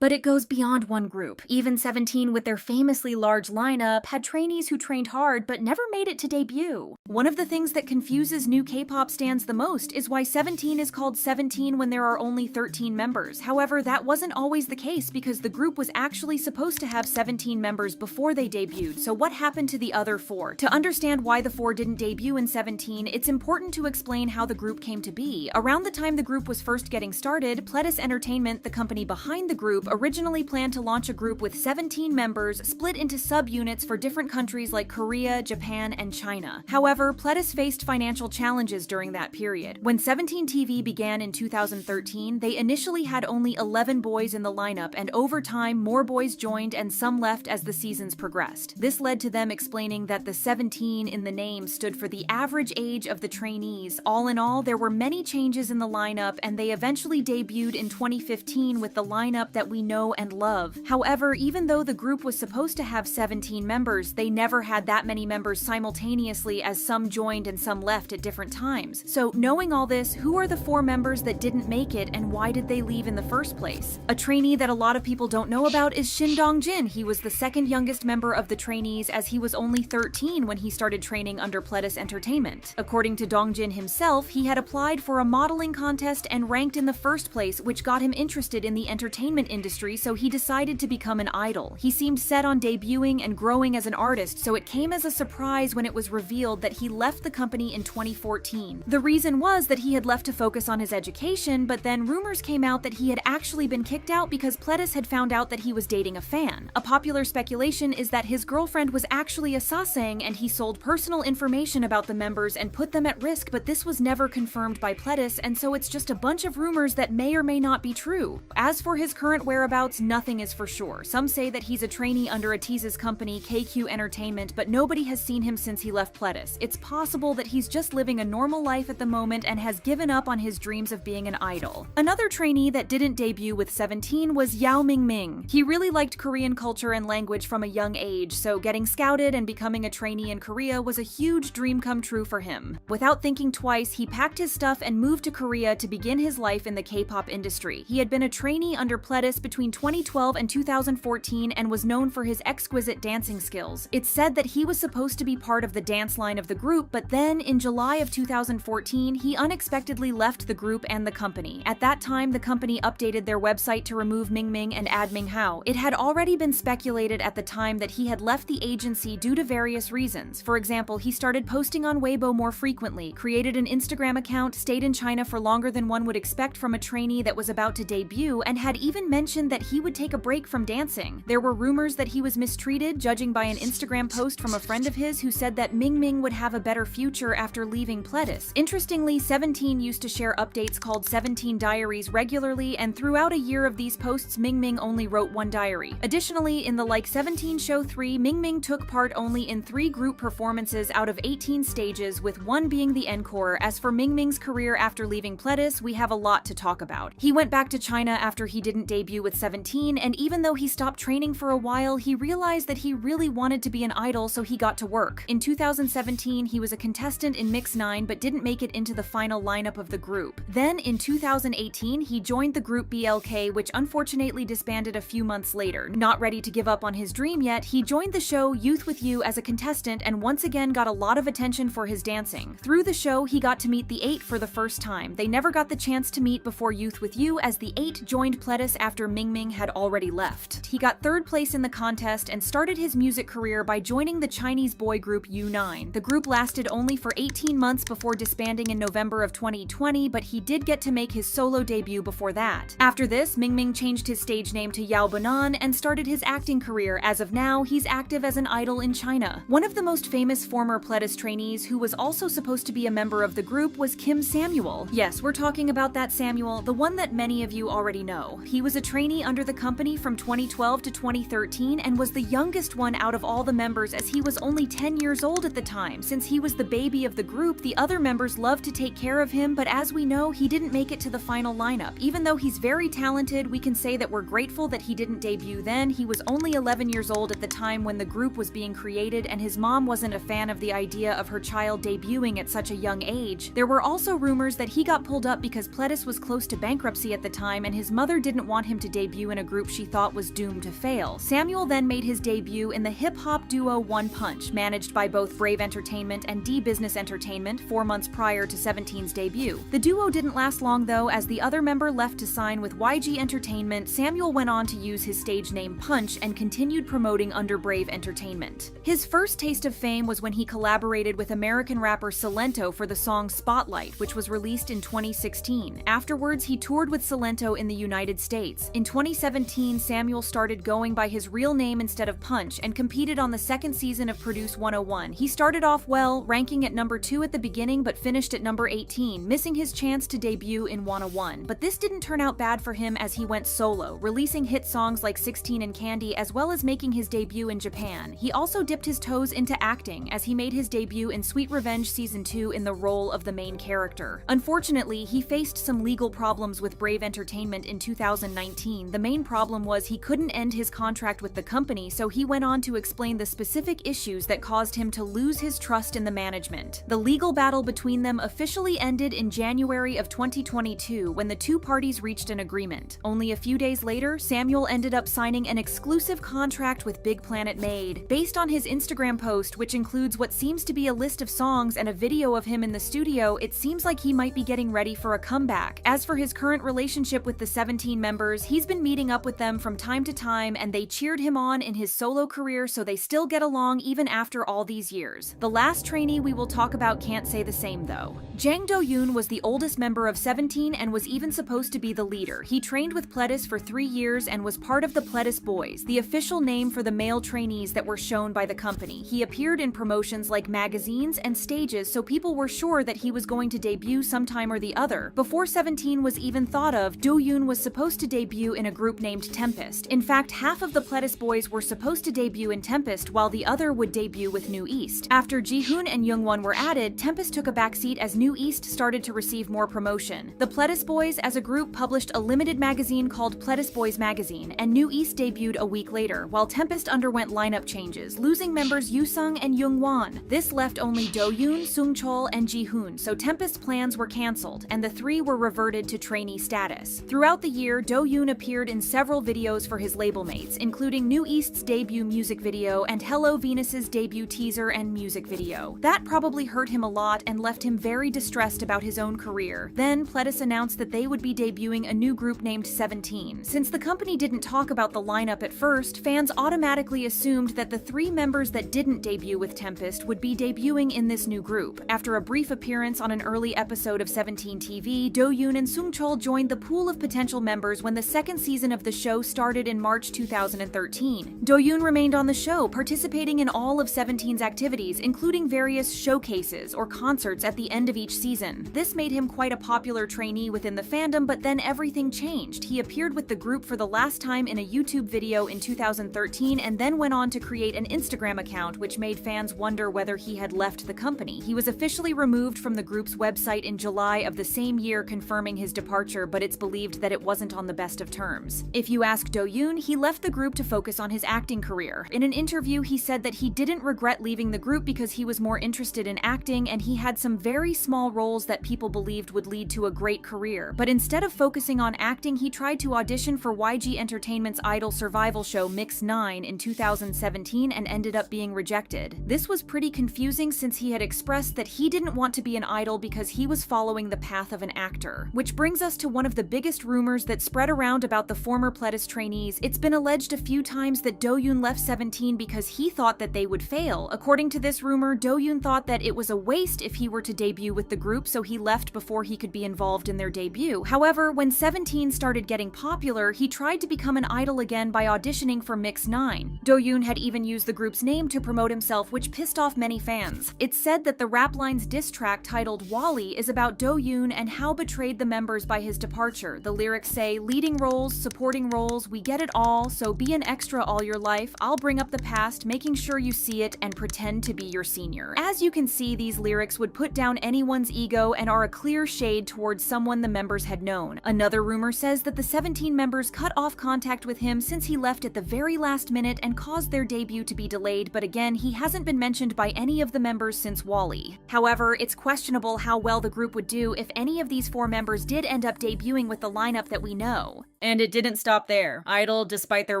But it goes beyond one group. Even 17, with their famously large lineup, had trainees who trained hard but never made it to debut. One of the things that confuses new K-pop stans the most is why 17 is called 17 when there are only 13 members. However, that wasn't always the case, because the group was actually supposed to have 17 members before they debuted, so what happened to the other 4? To understand why the 4 didn't debut in 17, it's important to explain how the group came to be. Around the time the group was first getting started, Pledis Entertainment, the company behind the group, originally planned to launch a group with 17 members split into subunits for different countries like Korea, Japan, and China. However, Pledis faced financial challenges during that period. When 17 TV began in 2013, they initially had only 11 boys in the lineup, and over time, more boys joined and some left as the seasons progressed. This led to them explaining that the 17 in the name stood for the average age of the trainees. All in all, there were many changes in the lineup, and they eventually debuted in 2015 with the lineup that we know and love. However, even though the group was supposed to have 17 members, they never had that many members simultaneously, as some joined and some left at different times. So knowing all this, who are the 4 members that didn't make it, and why did they leave in the first place? A trainee that a lot of people don't know about is Shin Dong-jin. He was the second youngest member of the trainees, as he was only 13 when he started training under Pledis Entertainment. According to Dong-jin himself, he had applied for a modeling contest and ranked in the first place, which got him interested in the entertainment industry, so he decided to become an idol. He seemed set on debuting and growing as an artist, so it came as a surprise when it was revealed that he left the company in 2014. The reason was that he had left to focus on his education, but then rumors came out that he had actually been kicked out because Pledis had found out that he was dating a fan. A popular speculation is that his girlfriend was actually a sasang and he sold personal information about the members and put them at risk, but this was never confirmed by Pledis, and so it's just a bunch of rumors that may or may not be true. As for his current whereabouts, nothing is for sure. Some say that he's a trainee under Atiza's company, KQ Entertainment, but nobody has seen him since he left Pledis. It's possible that he's just living a normal life at the moment and has given up on his dreams of being an idol. Another trainee that didn't debut with 17 was Yao Mingming. He really liked Korean culture and language from a young age, so getting scouted and becoming a trainee in Korea was a huge dream come true for him. Without thinking twice, he packed his stuff and moved to Korea to begin his life in the K-pop industry. He had been a trainee under Pledis between 2012 and 2014 and was known for his exquisite dancing skills. It's said that he was supposed to be part of the dance line of the group, but then in July of 2014, he unexpectedly left the group and the company. At that time, the company updated their website to remove Mingming and add Minghao. It had already been speculated at the time that he had left the agency due to various reasons. For example, he started posting on Weibo more frequently, created an Instagram account, stayed in China for longer than one would expect from a trainee that was about to debut, and had even mentioned that he would take a break from dancing. There were rumors that he was mistreated, judging by an Instagram post from a friend of his who said that Mingming would have a better future after leaving Pledis. Interestingly, 17 used to share updates called 17 Diaries regularly, and throughout a year of these posts, Mingming only wrote 1 diary. Additionally, in the Like 17 Show 3, Mingming took part only in 3 group performances out of 18 stages, with 1 being the encore. As for Mingming's career after leaving Pledis, we have a lot to talk about. He went back to China after he didn't debut with 17, and even though he stopped training for a while, he realized that he really wanted to be an idol, so he got to work. In 2017, he was a contestant in Mix 9 but didn't make it into the final lineup of the group. Then, in 2018, he joined the group BLK, which unfortunately disbanded a few months later. Not ready to give up on his dream yet, he joined the show Youth With You as a contestant and once again got a lot of attention for his dancing. Through the show, he got to meet the 8 for the first time. They never got the chance to meet before Youth With You, as the 8 joined Pledis after Mingming had already left. He got 3rd place in the contest and started his music career by joining the Chinese boy group U9. The group lasted only for 18 months before disbanding in November of 2020, but he did get to make his solo debut before that. After this, Mingming changed his stage name to Yao Banan and started his acting career. As of now, he's active as an idol in China. One of the most famous former Pledis trainees, who was also supposed to be a member of the group, was Kim Samuel. Yes, we're talking about that Samuel, the one that many of you already know. He was a trainee under the company from 2012 to 2013 and was the youngest one out of all the members, as he was only 10 years old at the time. Since he was the baby of the group, the other members loved to take care of him, but as we know, he didn't make it to the final lineup. Even though he's very talented, we can say that we're grateful that he didn't debut then. He was only 11 years old at the time when the group was being created, and his mom wasn't a fan of the idea of her child debuting at such a young age. There were also rumors that he got pulled up because Pledis was close to bankruptcy at the time, and his mother didn't want him to debut in a group she thought was doomed to fail. Samuel then made his debut in the hip-hop duo One Punch, managed by both Brave Entertainment and D Business Entertainment, 4 months prior to 17's debut. The duo didn't last long though, as the other member left to sign with YG Entertainment. Samuel went on to use his stage name Punch and continued promoting under Brave Entertainment. His first taste of fame was when he collaborated with American rapper Silento for the song Spotlight, which was released in 2016. Afterwards, he toured with Silento in the United States. In 2017, Samuel started going by his real name instead of Punch and competed on the second season of Produce 101. He started off well, ranking at number 2 at the beginning but finished at number 18, missing his chance to debut in 101. But this didn't turn out bad for him as he went solo, releasing hit songs like 16 and Candy as well as making his debut in Japan. He also dipped his toes into acting as he made his debut in Sweet Revenge Season 2 in the role of the main character. Unfortunately, he faced some legal problems with Brave Entertainment in 2019. The main problem was he couldn't end his contract with the company, so he went on to explain the specific issues that caused him to lose his trust in the management. The legal battle between them officially ended in January of 2022 when the two parties reached an agreement. Only a few days later, Samuel ended up signing an exclusive contract with Big Planet Made. Based on his Instagram post, which includes what seems to be a list of songs and a video of him in the studio, it seems like he might be getting ready for a comeback. As for his current relationship with the 17 members, he's been meeting up with them from time to time and they cheered him on in his solo career, so they still get along even after all these years. The last trainee we will talk about can't say the same though. Jang Do-yoon was the oldest member of 17 and was even supposed to be the leader. He trained with Pledis for 3 years and was part of the Pledis Boys, the official name for the male trainees that were shown by the company. He appeared in promotions like magazines and stages, so people were sure that he was going to debut sometime or the other. Before 17 was even thought of, Do-yoon was supposed to debut in a group named Tempest. In fact, half of the Pledis Boys were supposed to debut in Tempest while the other would debut with New East. After Jihoon and Youngwon were added, Tempest took a backseat as New East started to receive more promotion. The Pledis Boys as a group published a limited magazine called Pledis Boys Magazine, and New East debuted a week later, while Tempest underwent lineup changes, losing members Yoosung and Youngwon. This left only Do-yoon, Sung-chol, and Jihoon, so Tempest's plans were cancelled, and the three were reverted to trainee status. Throughout the year, Do-yoon appeared in several videos for his label mates, including New East's debut music video and Hello Venus's debut teaser and music video. That probably hurt him a lot and left him very distressed about his own career. Then, Pledis announced that they would be debuting a new group named 17. Since the company didn't talk about the lineup at first, fans automatically assumed that the 3 members that didn't debut with Tempest would be debuting in this new group. After a brief appearance on an early episode of 17 TV, Do-yoon and Sung-chol joined the pool of potential members when the second season of the show started in March 2013. Do-yoon remained on the show, participating in all of 17's activities, including various showcases or concerts at the end of each season. This made him quite a popular trainee within the fandom, but then everything changed. He appeared with the group for the last time in a YouTube video in 2013 and then went on to create an Instagram account, which made fans wonder whether he had left the company. He was officially removed from the group's website in July of the same year, confirming his departure, but it's believed that it wasn't on the best of terms. If you ask Do-yoon, he left the group to focus on his acting career. In an interview, he said that he didn't regret leaving the group because he was more interested in acting and he had some very small roles that people believed would lead to a great career. But instead of focusing on acting, he tried to audition for YG Entertainment's idol survival show Mix 9 in 2017 and ended up being rejected. This was pretty confusing since he had expressed that he didn't want to be an idol because he was following the path of an actor. Which brings us to one of the biggest rumors that spread around about the former Pledis trainees. It's been alleged a few times that Do-yoon left 17 because he thought that they would fail. According to this rumor, Do-yoon thought that it was a waste if he were to debut with the group, so he left before he could be involved in their debut. However, when 17 started getting popular, he tried to become an idol again by auditioning for Mix 9. Do-yoon had even used the group's name to promote himself, which pissed off many fans. It's said that the Rap Line's diss track titled Wally is about Do-yoon and how betrayed the members by his departure. The lyrics say, "Leading roles, supporting roles, we get it all, so be an extra all your life. I'll bring up the past, making sure you see it, and pretend to be your senior." As you can see, these lyrics would put down anyone's ego and are a clear shade towards someone the members had known. Another rumor says that the 17 members cut off contact with him since he left at the very last minute and caused their debut to be delayed, but again, he hasn't been mentioned by any of the members since Wally. However, it's questionable how well the group would do if any of these 4 members did end up debuting with the lineup that we know. And it didn't stop there. I-DLE, despite their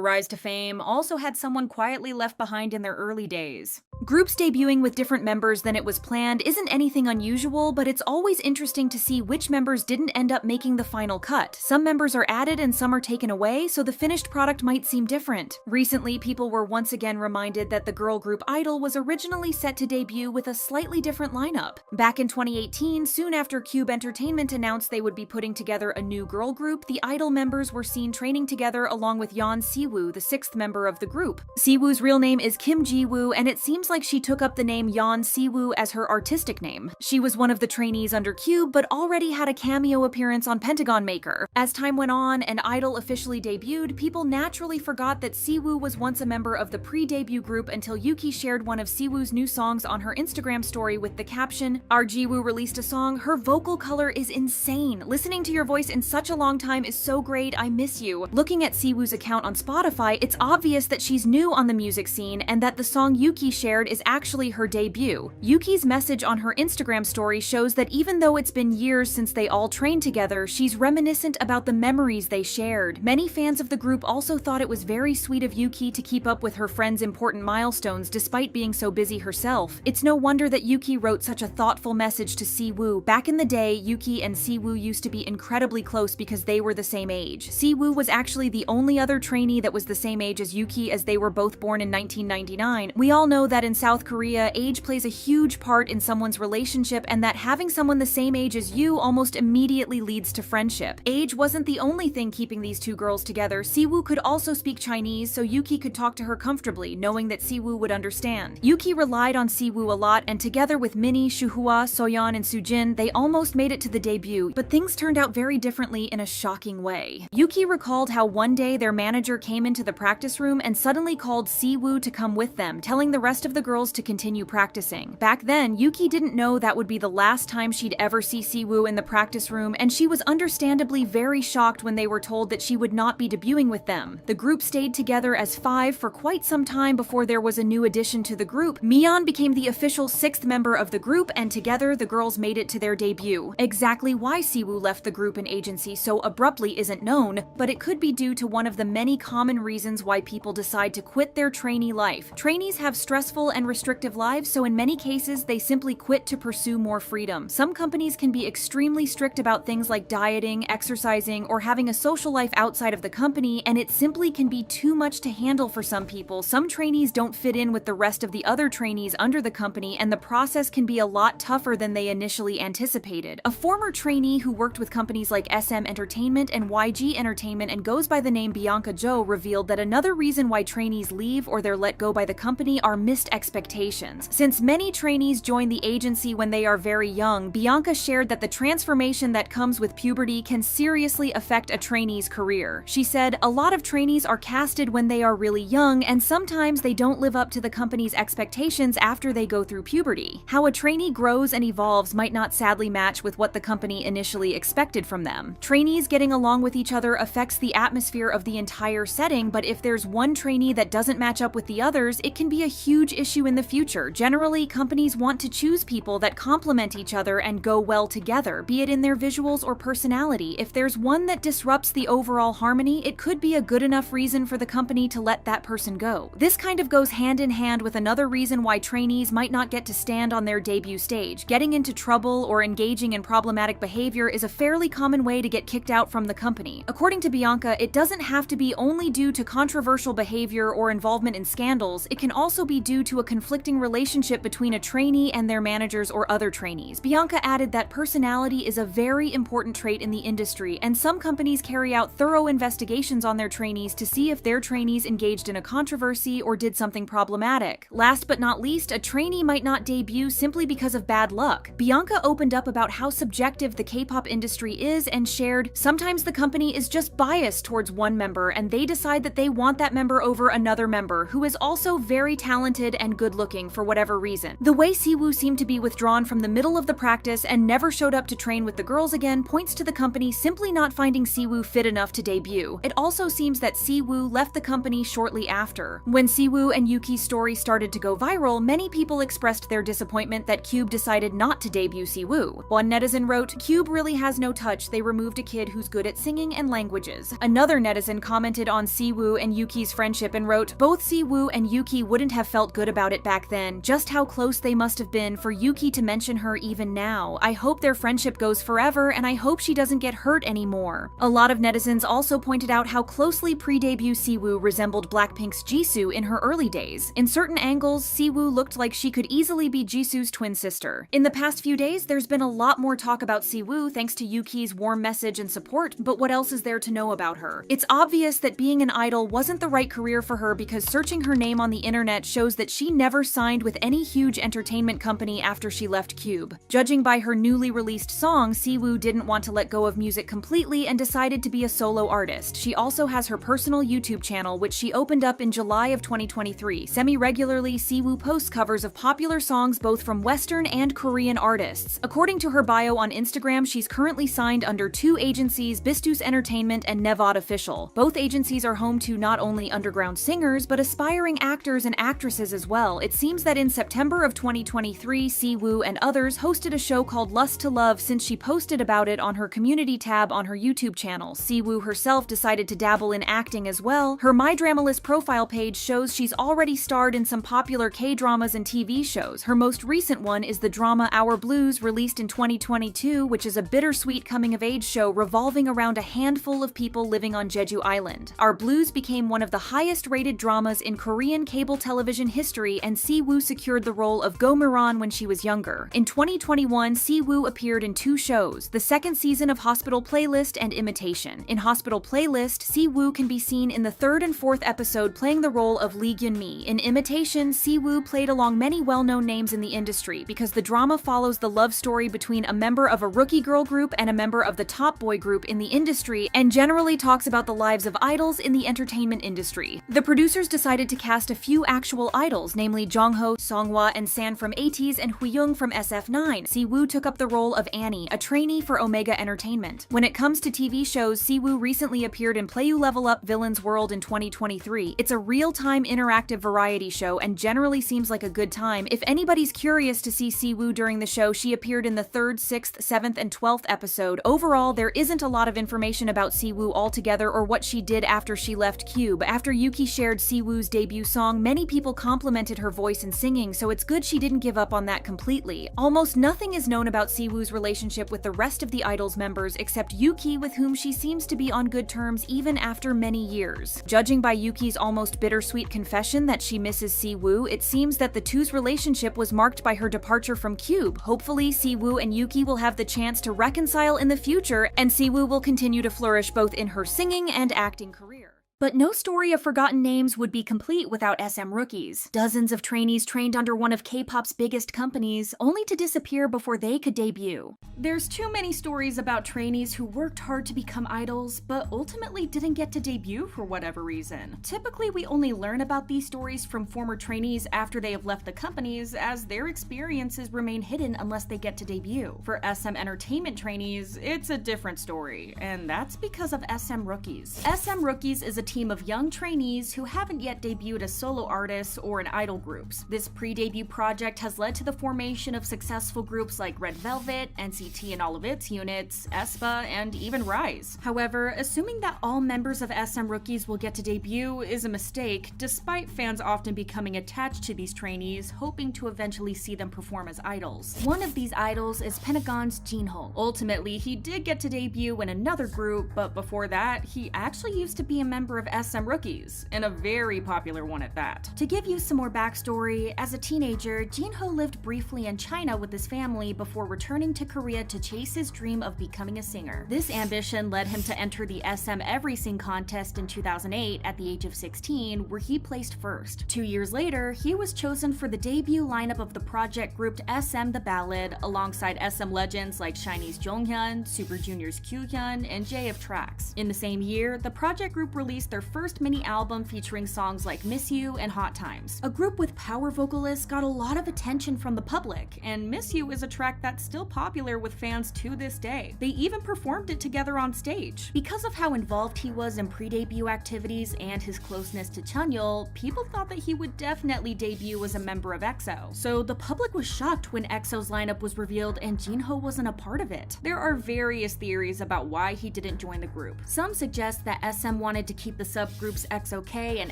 rise to fame, also had someone quietly left behind in their early days. Groups debuting with different members than it was planned isn't anything unusual, but it's always interesting to see which members didn't end up making the final cut. Some members are added and some are taken away, so the finished product might seem different. Recently, people were once again reminded that the girl group I-DLE was originally set to debut with a slightly different lineup. Back in 2018, soon after Cube Entertainment announced they would be putting together a new girl group, the I-DLE members were seen training together along with Yeon Siwoo, the sixth member of the group. Siwoo's real name is Kim Ji-woo, and it seems like she took up the name Yeon Siwoo as her artistic name. She was one of the trainees under Cube, but already had a cameo appearance on Pentagon Maker. As time went on and I-DLE officially debuted, people naturally forgot that Siwoo was once a member of the pre-debut group until Yuki shared one of Siwoo's new songs on her Instagram story with the caption, "Our Jiwoo released a song, her vocal color is insane. Listening to your voice in such a long time is so great, I miss you." Looking at Siwoo's account on Spotify, it's obvious that she's new on the music scene and that the song Yuki shared is actually her debut. Yuki's message on her Instagram story shows that even though it's been years since they all trained together, she's reminiscent about the memories they shared. Many fans of the group also thought it was very sweet of Yuki to keep up with her friends' important milestones despite being so busy herself. It's no wonder that Yuki wrote such a thoughtful message to Siwoo. Back in the day, Yuki and Siwoo used to be incredibly close because they were the same age. Siwoo was actually the only other trainee that was the same age as Yuki, as they were both born in 1999. We all know that in South Korea, age plays a huge part in someone's relationship, and that having someone the same age as you almost immediately leads to friendship. Age wasn't the only thing keeping these two girls together. Siwoo could also speak Chinese, so Yuki could talk to her comfortably, knowing that Siwoo would understand. Yuki relied on Siwoo a lot, and together with Minnie, Shuhua, Soyeon, and Sujin, they almost made it to the debut, but things turned out very differently in a shocking way. Yuki recalled how one day their manager came into the practice room and suddenly called Siwoo to come with them, telling the rest of the girls to continue practicing. Back then, Yuki didn't know that would be the last time she'd ever see Siwoo in the practice room, and she was understandably very shocked when they were told that she would not be debuting with them. The group stayed together as five for quite some time before there was a new addition to the group. Miyeon became the official sixth member of the group, and together the girls made it to their debut. Exactly why Siwoo left the group and agency so abruptly isn't known, but it could be due to one of the many common reasons why people decide to quit their trainee life. Trainees have stressful and restrictive lives, so in many cases they simply quit to pursue more freedom. Some companies can be extremely strict about things like dieting, exercising, or having a social life outside of the company, and it simply can be too much to handle for some people. Some trainees don't fit in with the rest of the other trainees under the company, and the process can be a lot tougher than they initially anticipated. A former trainee who worked with companies like SM Entertainment and YG Entertainment and goes by the name Bianca Jo revealed that another reason why trainees leave or they're let go by the company are missed expectations. Since many trainees join the agency when they are very young, Bianca shared that the transformation that comes with puberty can seriously affect a trainee's career. She said, "A lot of trainees are casted when they are really young, and sometimes they don't live up to the company's expectations after they go through puberty. How a trainee grows and evolves might not sadly match with what the company initially expected from them. Trainees getting along with each other affects the atmosphere of the entire setting, but if there's one trainee that doesn't match up with the others, it can be a huge issue in the future. Generally, companies want to choose people that complement each other and go well together, be it in their visuals or personality. If there's one that disrupts the overall harmony, it could be a good enough reason for the company to let that person go." This kind of goes hand in hand with another reason why trainees might not get to stand on their debut stage. Getting into trouble or engaging in problematic behavior is a fairly common way to get kicked out from the company. According to Bianca, it doesn't have to be only due to controversial behavior or involvement in scandals. It can also be due to a conflicting relationship between a trainee and their managers or other trainees. Bianca added that personality is a very important trait in the industry, and some companies carry out thorough investigations on their trainees to see if their trainees engaged in a controversy or did something problematic. Last but not least, a trainee might not debut simply because of bad luck. Bianca opened up about how subjective the K-pop industry is and shared, "Sometimes the company is just biased towards one member and they decide that they want that member over another member who is also very talented and good-looking for whatever reason." The way Siwoo seemed to be withdrawn from the middle of the practice and never showed up to train with the girls again points to the company simply not finding Siwoo fit enough to debut. It also seems that Siwoo left the company shortly after. When Siwoo and Yuki's story started to go viral, many people expressed their disappointment that Cube decided not to debut Siwoo. One netizen wrote, "Cube really has no touch, they removed a kid who's good at singing and languages." Another netizen commented on Siwoo and Yuki's friendship and wrote, "Both Siwoo and Yuki wouldn't have felt good good about it back then, just how close they must have been for Yuki to mention her even now. I hope their friendship goes forever, and I hope she doesn't get hurt anymore. A lot of netizens also pointed out how closely pre-debut Siwoo resembled Blackpink's Jisoo in her early days. In certain angles, Siwoo looked like she could easily be Jisoo's twin sister. In the past few days, there's been a lot more talk about Siwoo thanks to Yuki's warm message and support, but what else is there to know about her? It's obvious that being an idol wasn't the right career for her because searching her name on the internet shows that she never signed with any huge entertainment company after she left Cube. Judging by her newly released song, Siwoo didn't want to let go of music completely and decided to be a solo artist. She also has her personal YouTube channel, which she opened up in July of 2023. Semi-regularly, Siwoo posts covers of popular songs both from Western and Korean artists. According to her bio on Instagram, she's currently signed under 2 agencies, Bistus Entertainment and Nevod Official. Both agencies are home to not only underground singers, but aspiring actors and actresses as well. It seems that in September of 2023, Siwoo and others hosted a show called Lust to Love since she posted about it on her community tab on her YouTube channel. Siwoo herself decided to dabble in acting as well. Her My Dramalist profile page shows she's already starred in some popular K-dramas and TV shows. Her most recent one is the drama Our Blues, released in 2022, which is a bittersweet coming-of-age show revolving around a handful of people living on Jeju Island. Our Blues became one of the highest-rated dramas in Korean cable television history, and Siwoo secured the role of Go Miran when she was younger. In 2021, Siwoo appeared in 2 shows, the second season of Hospital Playlist and Imitation. In Hospital Playlist, Siwoo can be seen in the 3rd and 4th episode playing the role of Lee Gyun-mi. In Imitation, Siwoo played along many well-known names in the industry because the drama follows the love story between a member of a rookie girl group and a member of the top boy group in the industry, and generally talks about the lives of idols in the entertainment industry. The producers decided to cast a few actual idols, namely Jongho, Songhwa, and San from ATEEZ, and Huyoung from SF9. Siwoo took up the role of Annie, a trainee for Omega Entertainment. When it comes to TV shows, Siwoo recently appeared in Play You Level Up Villain's World in 2023. It's a real-time interactive variety show and generally seems like a good time. If anybody's curious to see Siwoo during the show, she appeared in the 3rd, 6th, 7th, and 12th episode. Overall, there isn't a lot of information about Siwoo altogether or what she did after she left Cube. After Yuki shared Siwoo's debut song, many people complimented her voice and singing, so it's good she didn't give up on that completely. Almost nothing is known about Siwoo's relationship with the rest of the idols members except Yuki, with whom she seems to be on good terms even after many years. Judging by Yuki's almost bittersweet confession that she misses Siwoo, it seems that the two's relationship was marked by her departure from Cube. Hopefully, Siwoo and Yuki will have the chance to reconcile in the future, and Siwoo will continue to flourish both in her singing and acting career. But no story of forgotten names would be complete without SM rookies. Dozens of trainees trained under one of K-pop's biggest companies, only to disappear before they could debut. There's too many stories about trainees who worked hard to become idols, but ultimately didn't get to debut for whatever reason. Typically, we only learn about these stories from former trainees after they have left the companies, as their experiences remain hidden unless they get to debut. For SM Entertainment trainees, it's a different story, and that's because of SM Rookies. SM Rookies is a team of young trainees who haven't yet debuted as solo artists or in idol groups. This pre-debut project has led to the formation of successful groups like Red Velvet, NCT and all of its units, aespa, and even Rise. However, assuming that all members of SM Rookies will get to debut is a mistake, despite fans often becoming attached to these trainees, hoping to eventually see them perform as idols. One of these idols is Pentagon's Jinho. Ultimately, he did get to debut in another group, but before that, he actually used to be a member of SM Rookies, and a very popular one at that. To give you some more backstory, as a teenager, Jinho lived briefly in China with his family before returning to Korea to chase his dream of becoming a singer. This ambition led him to enter the SM Everysing contest in 2008 at the age of 16, where he placed first. 2 years later, he was chosen for the debut lineup of the project grouped SM The Ballad, alongside SM legends like SHINee's Jonghyun, Super Junior's Kyuhyun, and JF Trax. In the same year, the project group released their first mini album featuring songs like Miss You and Hot Times. A group with power vocalists got a lot of attention from the public, and Miss You is a track that's still popular with fans to this day. They even performed it together on stage. Because of how involved he was in pre-debut activities and his closeness to Chanyeol, people thought that he would definitely debut as a member of EXO. So the public was shocked when EXO's lineup was revealed and Jinho wasn't a part of it. There are various theories about why he didn't join the group. Some suggest that SM wanted to keep with the subgroups XOK and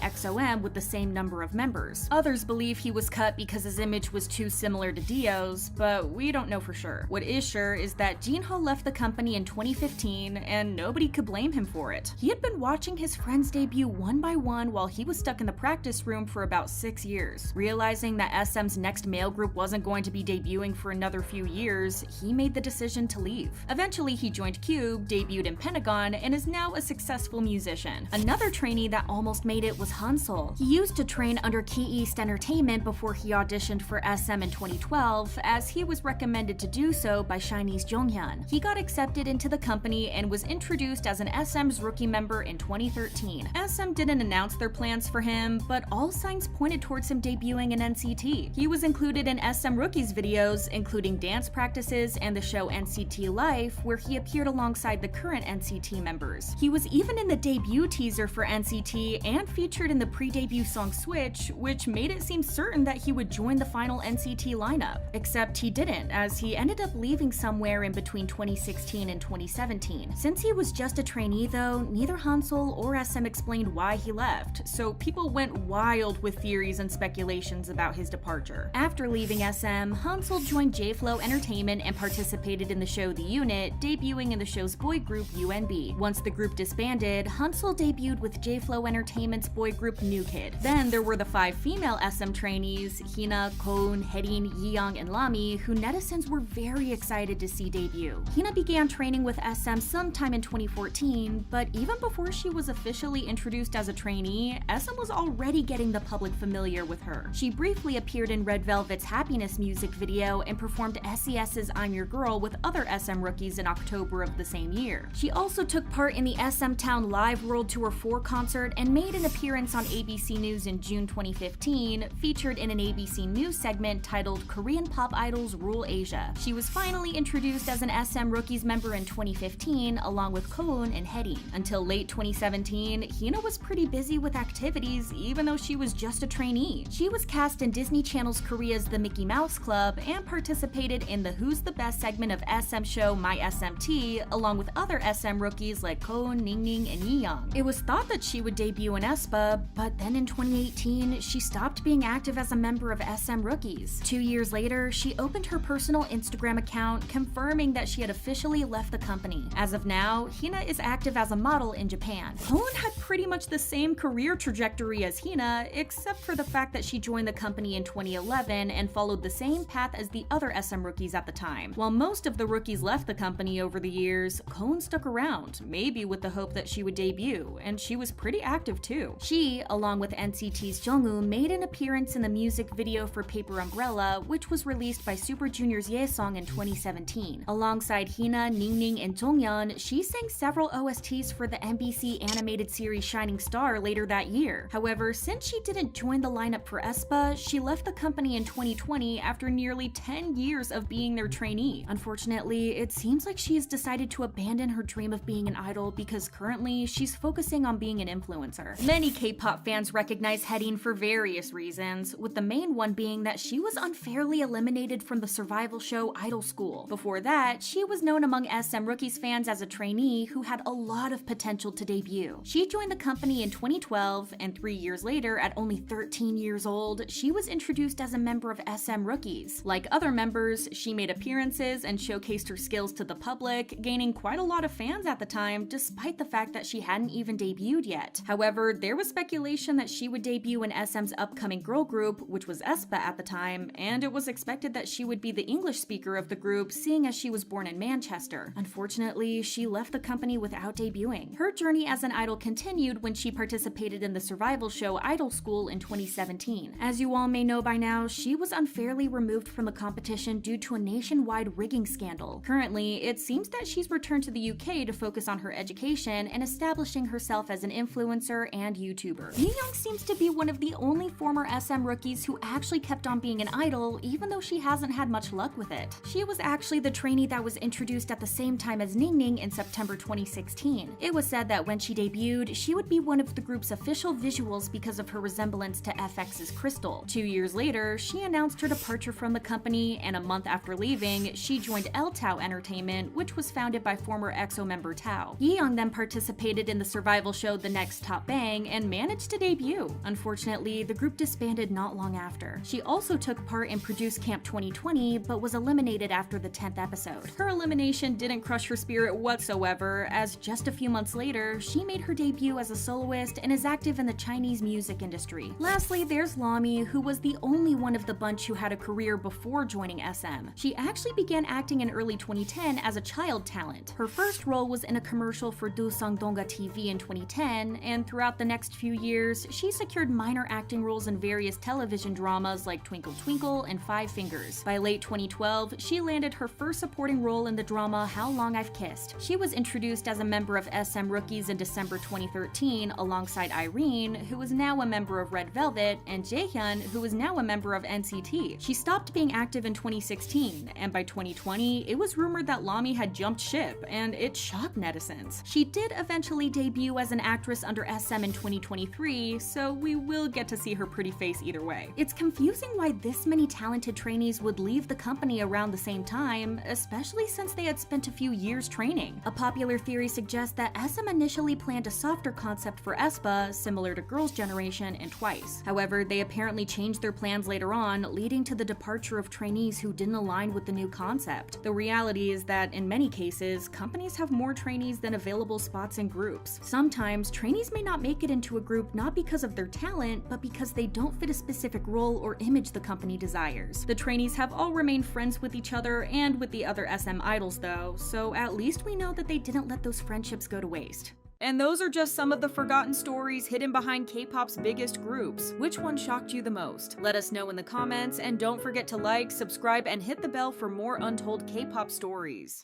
XOM with the same number of members. Others believe he was cut because his image was too similar to Dio's, but we don't know for sure. What is sure is that Jinho left the company in 2015, and nobody could blame him for it. He had been watching his friends debut one by one while he was stuck in the practice room for about 6 years. Realizing that SM's next male group wasn't going to be debuting for another few years, he made the decision to leave. Eventually, he joined Cube, debuted in Pentagon, and is now a successful musician. Another trainee that almost made it was Hansol. He used to train under Key East Entertainment before he auditioned for SM in 2012, as he was recommended to do so by Shiny's Jonghyun. He got accepted into the company and was introduced as an SM's rookie member in 2013. SM didn't announce their plans for him, but all signs pointed towards him debuting in NCT. He was included in SM Rookies videos, including dance practices and the show NCT Life, where he appeared alongside the current NCT members. He was even in the debut teaser for NCT and featured in the pre-debut song Switch, which made it seem certain that he would join the final NCT lineup. Except he didn't, as he ended up leaving somewhere in between 2016 and 2017. Since he was just a trainee though, neither Hansol or SM explained why he left, so people went wild with theories and speculations about his departure. After leaving SM, Hansol joined J-Flow Entertainment and participated in the show The Unit, debuting in the show's boy group UNB. Once the group disbanded, Hansol debuted with J-Flow Entertainment's boy group New Kid. Then there were the 5 female SM trainees, Hina, Koon, Haerin, Yeong, and Lami, who netizens were very excited to see debut. Hina began training with SM sometime in 2014, but even before she was officially introduced as a trainee, SM was already getting the public familiar with her. She briefly appeared in Red Velvet's Happiness music video and performed SES's I'm Your Girl with other SM rookies in October of the same year. She also took part in the SM Town Live World Tour 4 concert and made an appearance on ABC News in June 2015, featured in an ABC News segment titled Korean Pop Idols Rule Asia. She was finally introduced as an SM Rookies member in 2015, along with Koon and Haerin. Until late 2017, Hina was pretty busy with activities even though she was just a trainee. She was cast in Disney Channel's Korea's The Mickey Mouse Club and participated in the Who's the Best segment of SM show My SMT, along with other SM rookies like Koon, Ningning, and Yeong. It was thought that she would debut in aespa, but then in 2018, she stopped being active as a member of SM Rookies. 2 years later, she opened her personal Instagram account, confirming that she had officially left the company. As of now, Hina is active as a model in Japan. Koon had pretty much the same career trajectory as Hina, except for the fact that she joined the company in 2011 and followed the same path as the other SM rookies at the time. While most of the rookies left the company over the years, Koon stuck around, maybe with the hope that she would debut, and she was pretty active too. She, along with NCT's Jungwoo, made an appearance in the music video for Paper Umbrella, which was released by Super Junior's Ye-song in 2017. Alongside Hina, Ningning, and Jonghyun, she sang several OSTs for the MBC animated series Shining Star later that year. However, since she didn't join the lineup for aespa, she left the company in 2020 after nearly 10 years of being their trainee. Unfortunately, it seems like she has decided to abandon her dream of being an idol because currently she's focusing on being an influencer. Many K-pop fans recognize Haerin for various reasons, with the main one being that she was unfairly eliminated from the survival show Idol School. Before that, she was known among SM Rookies fans as a trainee who had a lot of potential to debut. She joined the company in 2012, and 3 years later, at only 13 years old, she was introduced as a member of SM Rookies. Like other members, she made appearances and showcased her skills to the public, gaining quite a lot of fans at the time, despite the fact that she hadn't even debuted yet. However, there was speculation that she would debut in SM's upcoming girl group, which was aespa at the time, and it was expected that she would be the English speaker of the group, seeing as she was born in Manchester. Unfortunately, she left the company without debuting. Her journey as an idol continued when she participated in the survival show Idol School in 2017. As you all may know by now, she was unfairly removed from the competition due to a nationwide rigging scandal. Currently, it seems that she's returned to the UK to focus on her education and establishing herself as an influencer and YouTuber. Yeong seems to be one of the only former SM rookies who actually kept on being an idol, even though she hasn't had much luck with it. She was actually the trainee that was introduced at the same time as Ningning in September 2016. It was said that when she debuted, she would be one of the group's official visuals because of her resemblance to FX's Crystal. 2 years later, she announced her departure from the company, and a month after leaving, she joined Tao Entertainment, which was founded by former EXO member Tao. Yeong then participated in the survival rival show The Next Top Bang and managed to debut. Unfortunately, the group disbanded not long after. She also took part in Produce Camp 2020, but was eliminated after the 10th episode. Her elimination didn't crush her spirit whatsoever, as just a few months later, she made her debut as a soloist and is active in the Chinese music industry. Lastly, there's Lamy, who was the only one of the bunch who had a career before joining SM. She actually began acting in early 2010 as a child talent. Her first role was in a commercial for Do Sangdonga TV in 2010, and throughout the next few years, she secured minor acting roles in various television dramas like Twinkle Twinkle and Five Fingers. By late 2012, she landed her first supporting role in the drama How Long I've Kissed. She was introduced as a member of SM Rookies in December 2013 alongside Irene, who is now a member of Red Velvet, and Jaehyun, who is now a member of NCT. She stopped being active in 2016, and by 2020, it was rumored that Lamy had jumped ship, and it shocked netizens. She did eventually debut as an actress under SM in 2023, so we will get to see her pretty face either way. It's confusing why this many talented trainees would leave the company around the same time, especially since they had spent a few years training. A popular theory suggests that SM initially planned a softer concept for aespa, similar to Girls' Generation and Twice. However, they apparently changed their plans later on, leading to the departure of trainees who didn't align with the new concept. The reality is that in many cases, companies have more trainees than available spots in groups. Sometimes, trainees may not make it into a group not because of their talent, but because they don't fit a specific role or image the company desires. The trainees have all remained friends with each other and with the other SM idols though, so at least we know that they didn't let those friendships go to waste. And those are just some of the forgotten stories hidden behind K-pop's biggest groups. Which one shocked you the most? Let us know in the comments, and don't forget to like, subscribe, and hit the bell for more untold K-pop stories.